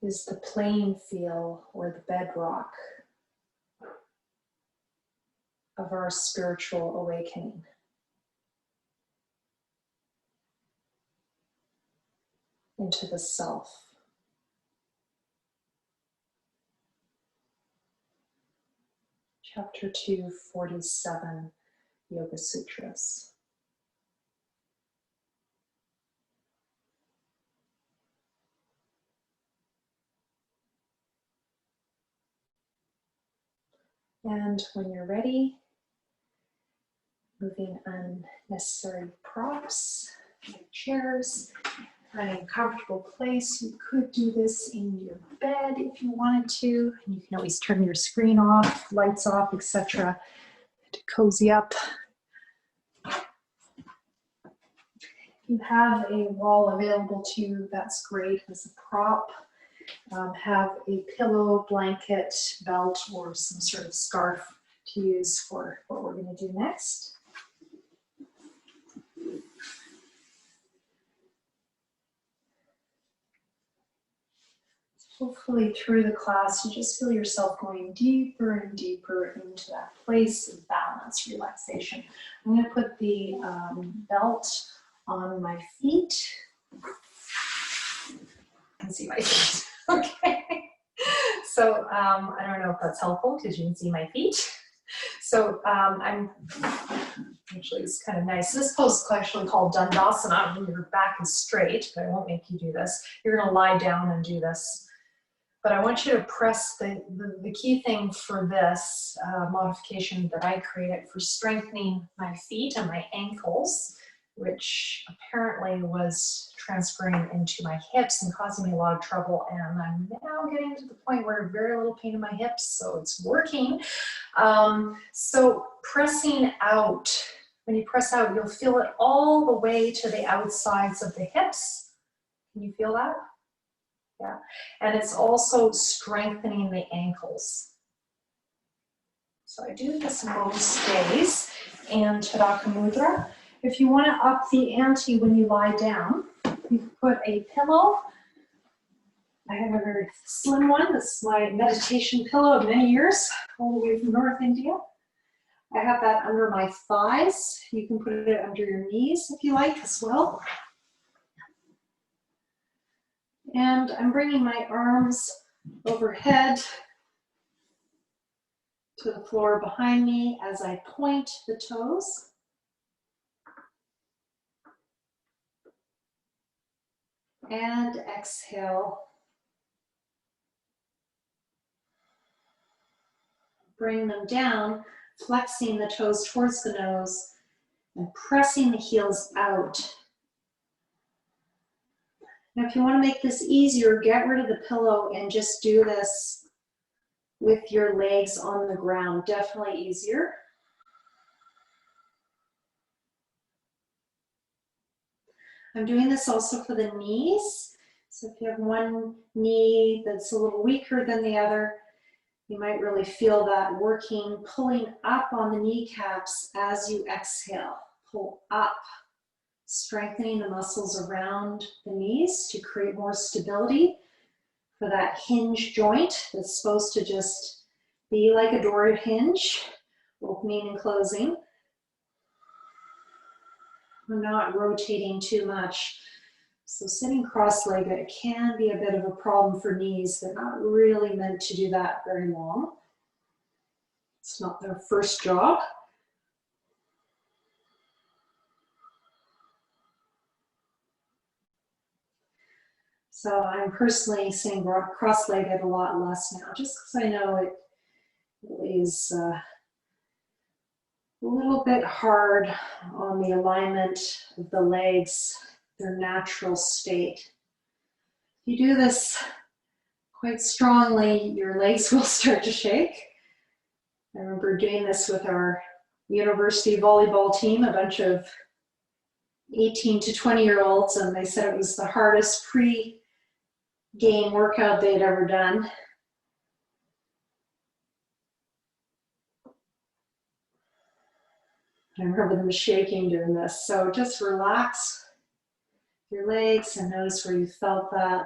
is the playing field or the bedrock of our spiritual awakening. Into the self. Chapter 247, Yoga Sutras. And when you're ready, moving unnecessary props, like chairs, finding a comfortable place. You could do this in your bed if you wanted to. And you can always turn your screen off, lights off, etc. to cozy up. If you have a wall available to you, that's great as a prop. Have a pillow, blanket, belt, or some sort of scarf to use for what we're going to do next. Hopefully through the class, you just feel yourself going deeper and deeper into that place of balance, relaxation. I'm going to put the belt on my feet. You can see my feet. Okay. So I don't know if that's helpful because you can see my feet. So I'm actually, it's kind of nice. This pose is actually called Dandasana, when your back is straight, but I won't make you do this. You're going to lie down and do this. But I want you to press the key thing for this modification that I created for strengthening my feet and my ankles, which apparently was transferring into my hips and causing me a lot of trouble. And I'm now getting to the point where very little pain in my hips, so it's working. So pressing out, when you press out, you'll feel it all the way to the outsides of the hips. Can you feel that? Yeah, and it's also strengthening the ankles. So I do this most days in Tadaka Mudra, If you want to up the ante when you lie down, you can put a pillow. I have a very slim one. This is my meditation pillow of many years, all the way from North India. I have that under my thighs. You can put it under your knees if you like as well. And I'm bringing my arms overhead to the floor behind me as I point the toes. And exhale. Bring them down, flexing the toes towards the nose and pressing the heels out. Now, if you want to make this easier, get rid of the pillow and just do this with your legs on the ground. Definitely easier. I'm doing this also for the knees. So if you have one knee that's a little weaker than the other, you might really feel that working, pulling up on the kneecaps as you exhale. Pull up, strengthening the muscles around the knees to create more stability for that hinge joint that's supposed to just be like a door hinge, opening and closing. We're not rotating too much. So sitting cross-legged can be a bit of a problem for knees. They're not really meant to do that very long. It's not their first job. So I'm personally sitting cross-legged a lot less now, just because I know it is a little bit hard on the alignment of the legs, their natural state. If you do this quite strongly, your legs will start to shake. I remember doing this with our university volleyball team, a bunch of 18 to 20-year-olds, and they said it was the hardest pre-game workout they'd ever done. I remember them shaking doing this. So just relax your legs and notice where you felt that.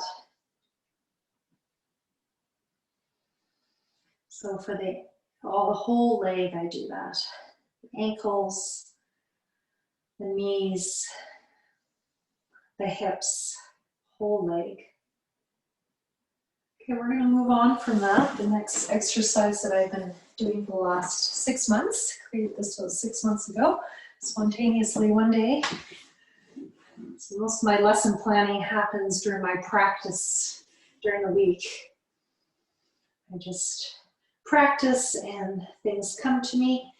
So for the whole leg, I do that. The ankles, the knees, the hips, whole leg. Okay, we're going to move on from that. The next exercise that I've been doing for the last 6 months, created this was 6 months ago, spontaneously one day. So most of my lesson planning happens during my practice during the week. I just practice and things come to me.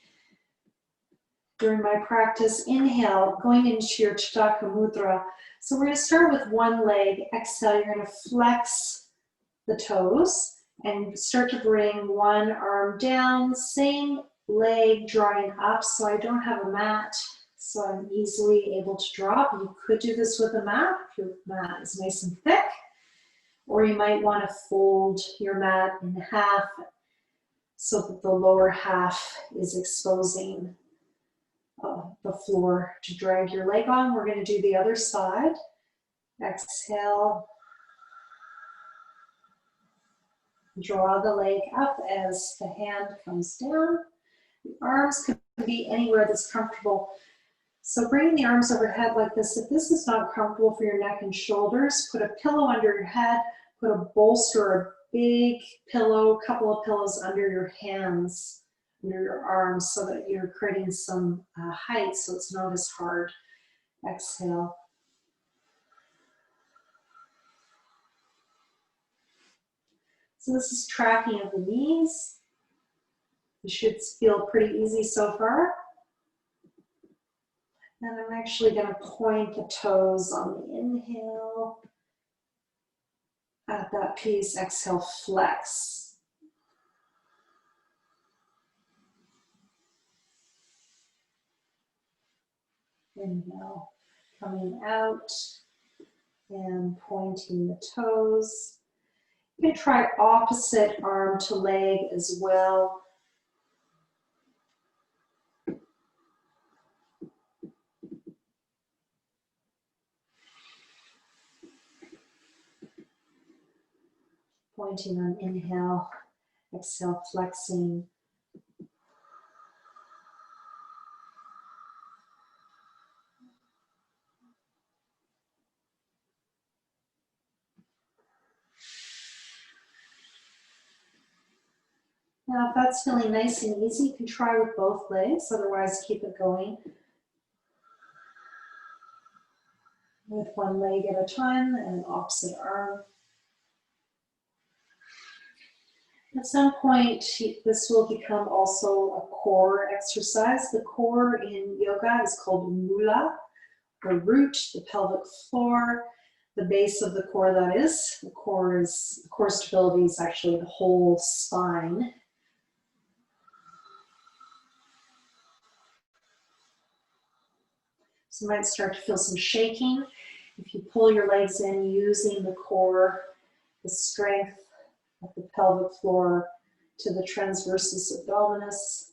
During my practice, inhale, going into your Chittaka Mudra. So we're going to start with one leg. Exhale, you're going to flex the toes and start to bring one arm down, same leg drawing up. So I don't have a mat, so I'm easily able to drop. You could do this with a mat if your mat is nice and thick, or you might want to fold your mat in half so that the lower half is exposing the floor to drag your leg on. We're going to do the other side. Exhale. Draw the leg up as the hand comes down. The arms can be anywhere that's comfortable. So bringing the arms overhead like this. If this is not comfortable for your neck and shoulders, put a pillow under your head, put a bolster or a big pillow, couple of pillows under your hands, under your arms, so that you're creating some height so it's not as hard. Exhale. So this is tracking of the knees. It should feel pretty easy so far. And I'm actually going to point the toes on the inhale. At that piece, exhale, flex. Inhale, coming out and pointing the toes. You can try opposite arm to leg as well. pointing on inhale, exhale, flexing. Now, if that's feeling nice and easy, you can try with both legs, otherwise keep it going with one leg at a time and opposite arm. At some point, this will become also a core exercise. The core in yoga is called mula, the root, the pelvic floor, the base of the core, that is. The core stability is actually the whole spine. So you might start to feel some shaking. If you pull your legs in using the core, the strength of the pelvic floor to the transversus abdominis.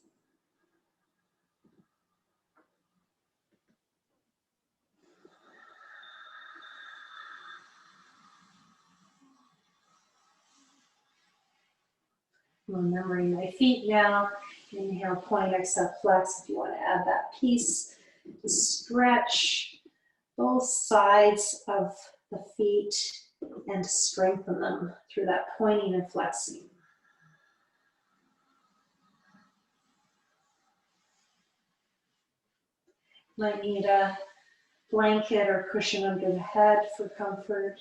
Remembering my feet now. Inhale, point, exhale, flex. If you want to add that piece, stretch both sides of the feet and strengthen them through that pointing and flexing. Might need a blanket or cushion under the head for comfort.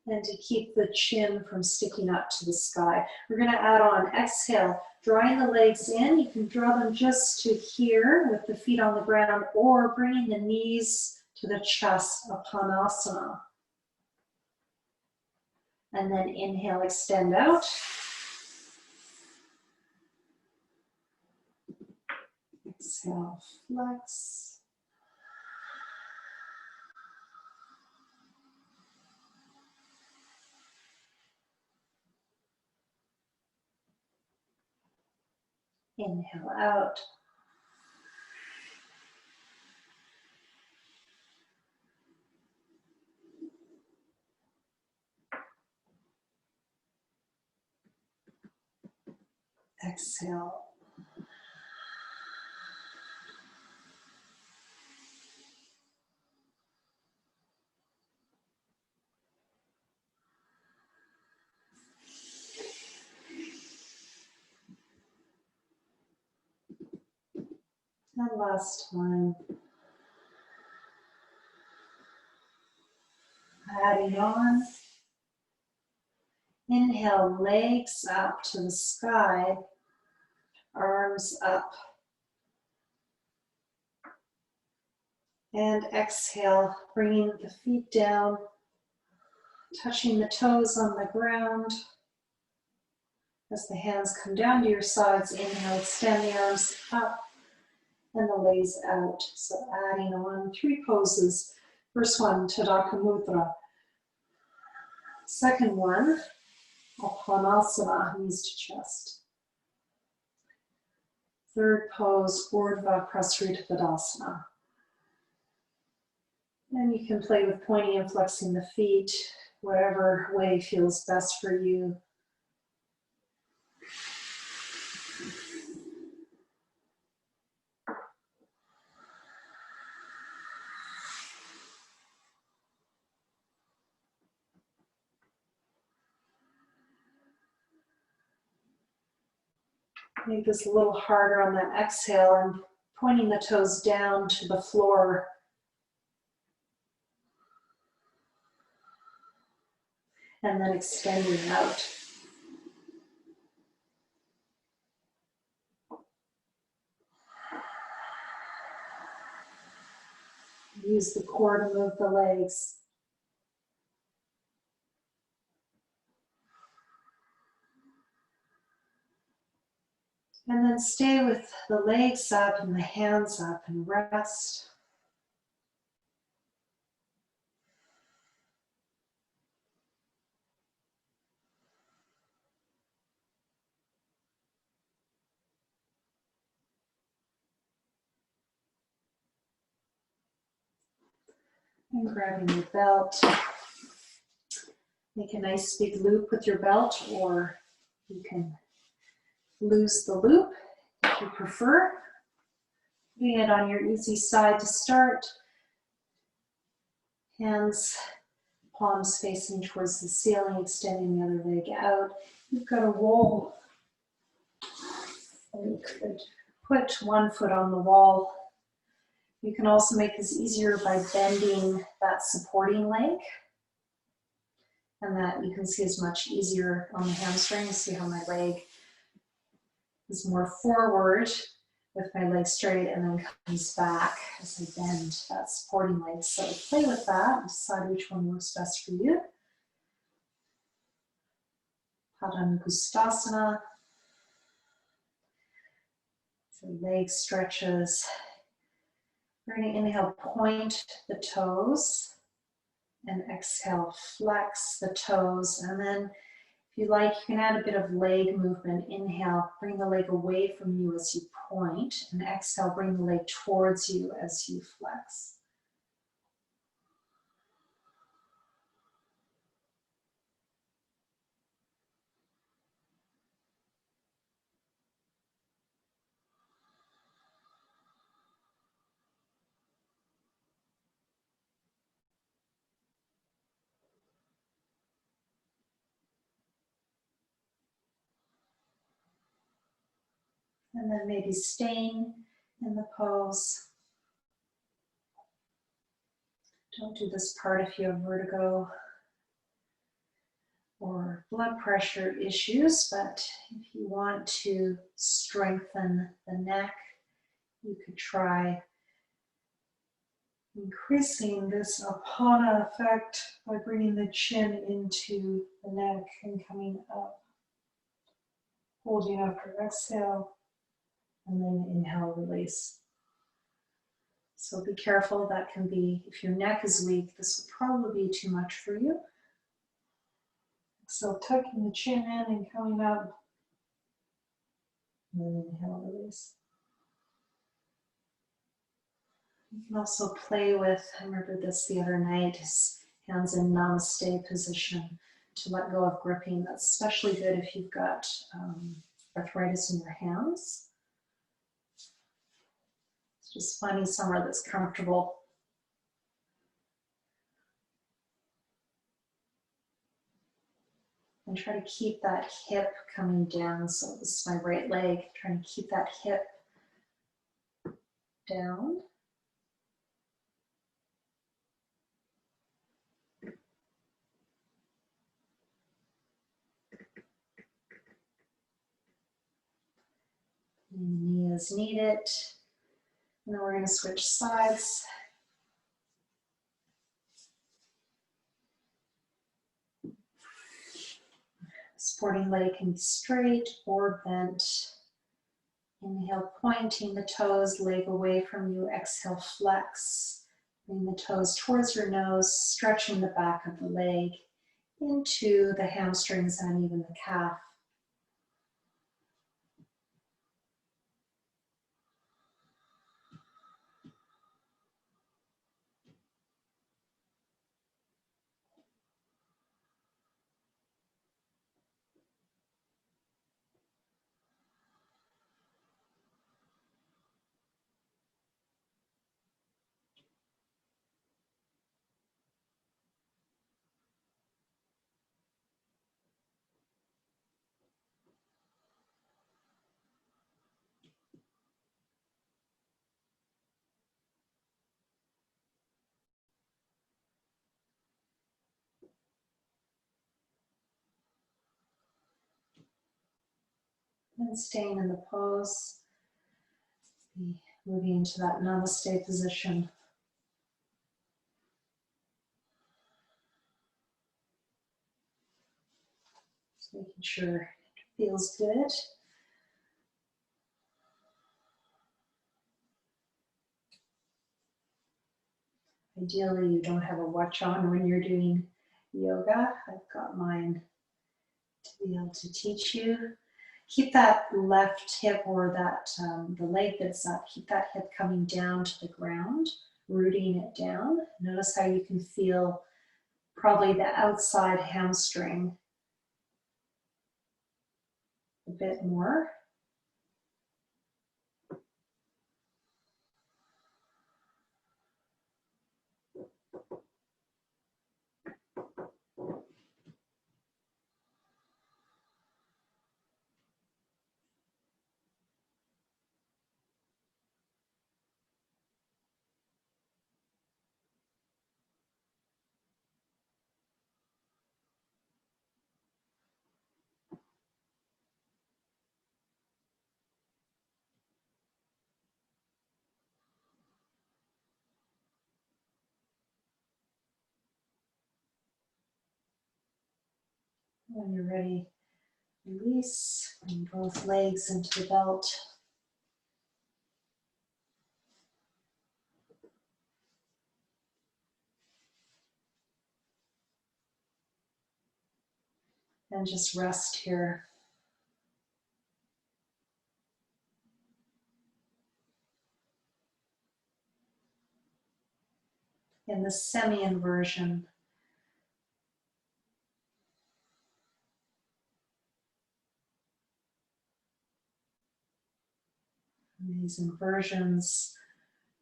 And to keep the chin from sticking up to the sky. We're going to add on, exhale, drawing the legs in. You can draw them just to here with the feet on the ground, or bringing the knees to the chest, asana. And then inhale, extend out. Exhale, flex. Inhale out. Exhale. And last time. Adding on. Inhale, legs up to the sky, arms up. And exhale, bringing the feet down, touching the toes on the ground. As the hands come down to your sides, inhale, extend the arms up and the legs out. So adding on 3 poses. First one, Tadaka Mudra. Second one, Asana, knees to chest. Third pose, Urdhva Prasarita Tadasana. And you can play with pointing and flexing the feet, whatever way feels best for you. Make this a little harder on that exhale and pointing the toes down to the floor. And then extending out. Use the core to move the legs. And then stay with the legs up and the hands up and rest. And grabbing your belt. Make a nice big loop with your belt, or you can lose the loop if you prefer. Putting it on your easy side to start. Hands, palms facing towards the ceiling, extending the other leg out. You've got a wall. You could put one foot on the wall. You can also make this easier by bending that supporting leg. And that you can see is much easier on the hamstring. See how my leg is more forward with my leg straight and then comes back as I bend that supporting leg. So play with that and decide which one works best for you. Padangusthasana. So leg stretches. We're going to inhale, point the toes, and exhale, flex the toes. And then if you like, you can add a bit of leg movement. Inhale, bring the leg away from you as you point, and exhale, bring the leg towards you as you flex. And then maybe staying in the pose. Don't do this part if you have vertigo or blood pressure issues, but if you want to strengthen the neck, you could try increasing this apana effect by bringing the chin into the neck and coming up. Holding after exhale, and then inhale, release. So be careful, that can be, if your neck is weak, this will probably be too much for you. So tucking the chin in and coming up, and then inhale, release. You can also play with, I remember this the other night, hands in namaste position to let go of gripping. That's especially good if you've got arthritis in your hands. Just finding somewhere that's comfortable. And try to keep that hip coming down. So this is my right leg, trying to keep that hip down. Knee as needed. And then we're going to switch sides. Supporting leg can be straight or bent. Inhale, pointing the toes, leg away from you. Exhale, flex. Bring the toes towards your nose, stretching the back of the leg into the hamstrings and even the calf. And staying in the pose, moving into that namaste position. Just making sure it feels good. Ideally, you don't have a watch on when you're doing yoga. I've got mine to be able to teach you. Keep that left hip or that the leg that's up, keep that hip coming down to the ground, rooting it down. Notice how you can feel probably the outside hamstring a bit more. When you're ready, release, bring both legs into the belt. And just rest here. In the semi-inversion. These inversions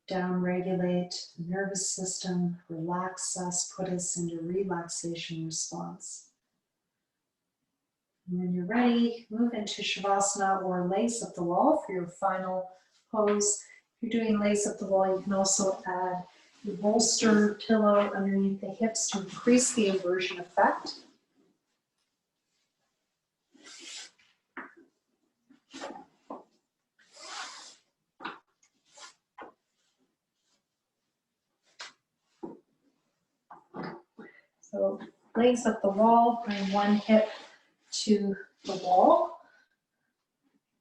down-regulate the nervous system, relax us, put us into relaxation response. And when you're ready, move into Shavasana or lace up the wall for your final pose. If you're doing lace up the wall, you can also add your bolster pillow underneath the hips to increase the inversion effect. So legs up the wall, bring one hip to the wall,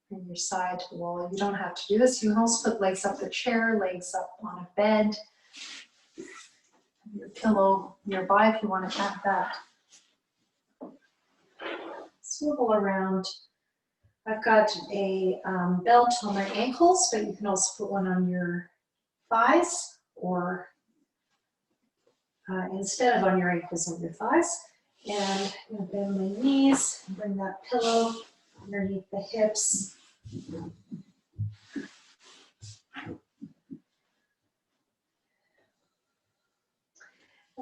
bring your side to the wall. You don't have to do this. You can also put legs up the chair, legs up on a bed, your pillow nearby if you want to add that. Swivel around. I've got a belt on my ankles, but you can also put one on your thighs or instead of on your ankles, on your thighs. And I'm going to bend my knees, bring that pillow underneath the hips.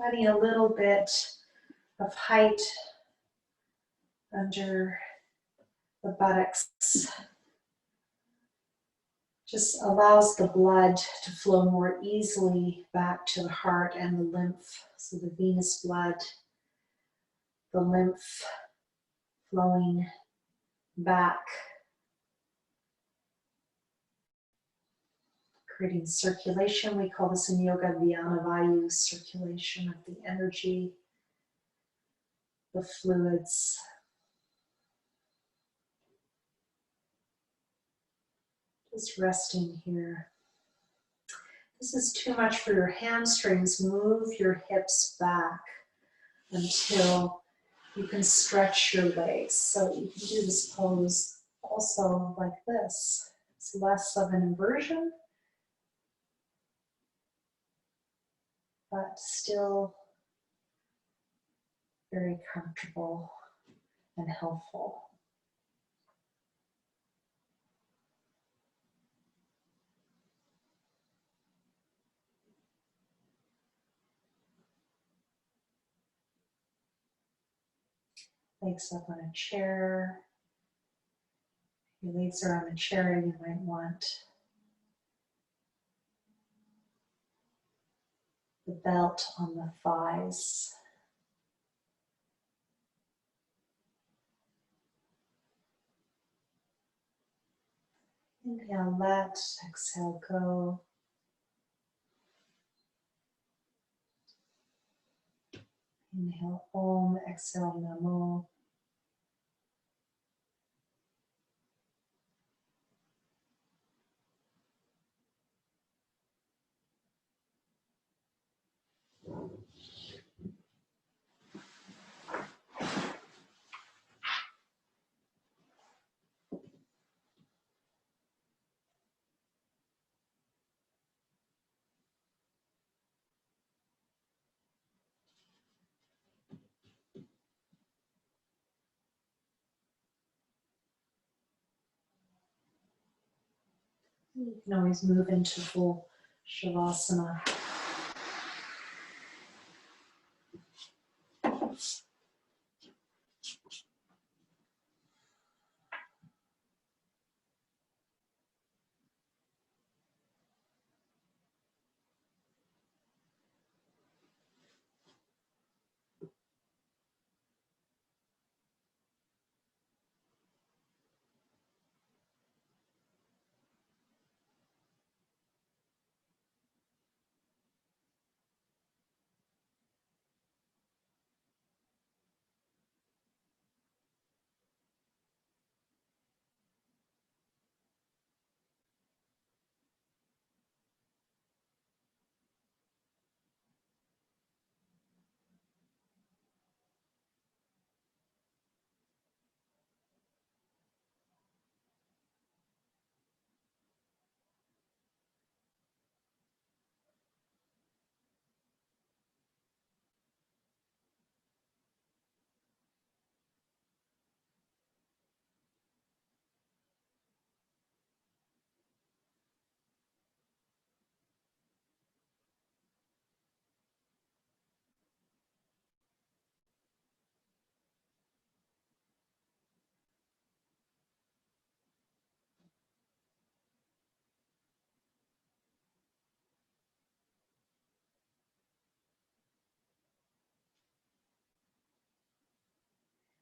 Adding a little bit of height under the buttocks. Just allows the blood to flow more easily back to the heart and the lymph. So the venous blood, the lymph flowing back, creating circulation. We call this in yoga Vyanavayu, circulation of the energy, the fluids. Just resting here. This is too much for your hamstrings. Move your hips back until you can stretch your legs. So you can do this pose also like this. It's less of an inversion, but still very comfortable and helpful. Legs up on a chair. Your legs are on a chair, you might want the belt on the thighs. Inhale, let, exhale, go. Inhale, Om, exhale, Namo. You can always move into full Shavasana.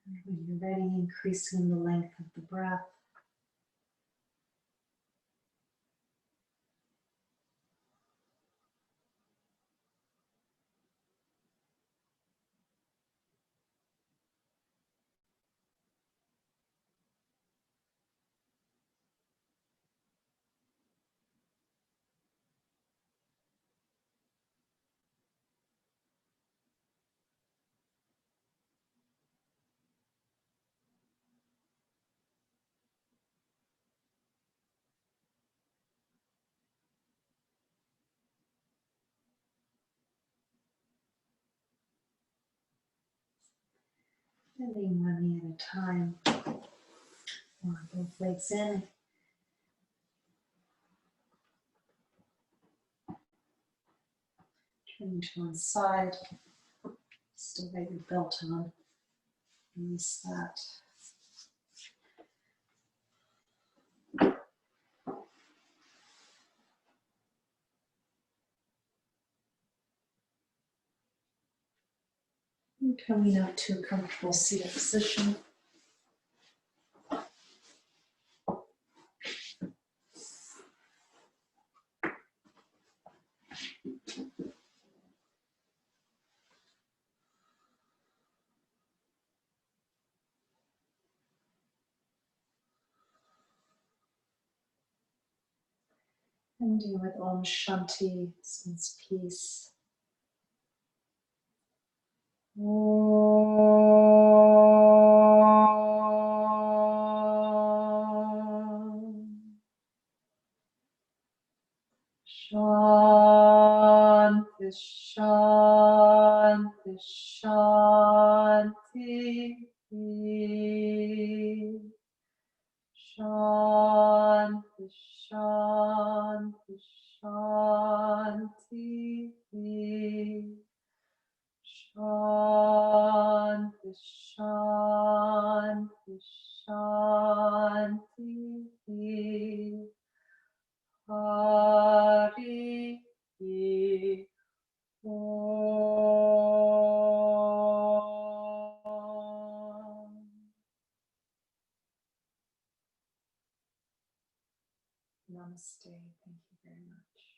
And when you're ready, increasing the length of the breath. Bending one knee at a time. Both legs in. Turning to one side. Still got your belt on. Release that. And coming up to a comfortable seated position. Ending with Om Shanti, this means peace. Shanti, Shanti, Shanti. Shanti, Shanti, Shanti. Shanti, Shanti, Shanti. Hari Om. Namaste. Thank you very much.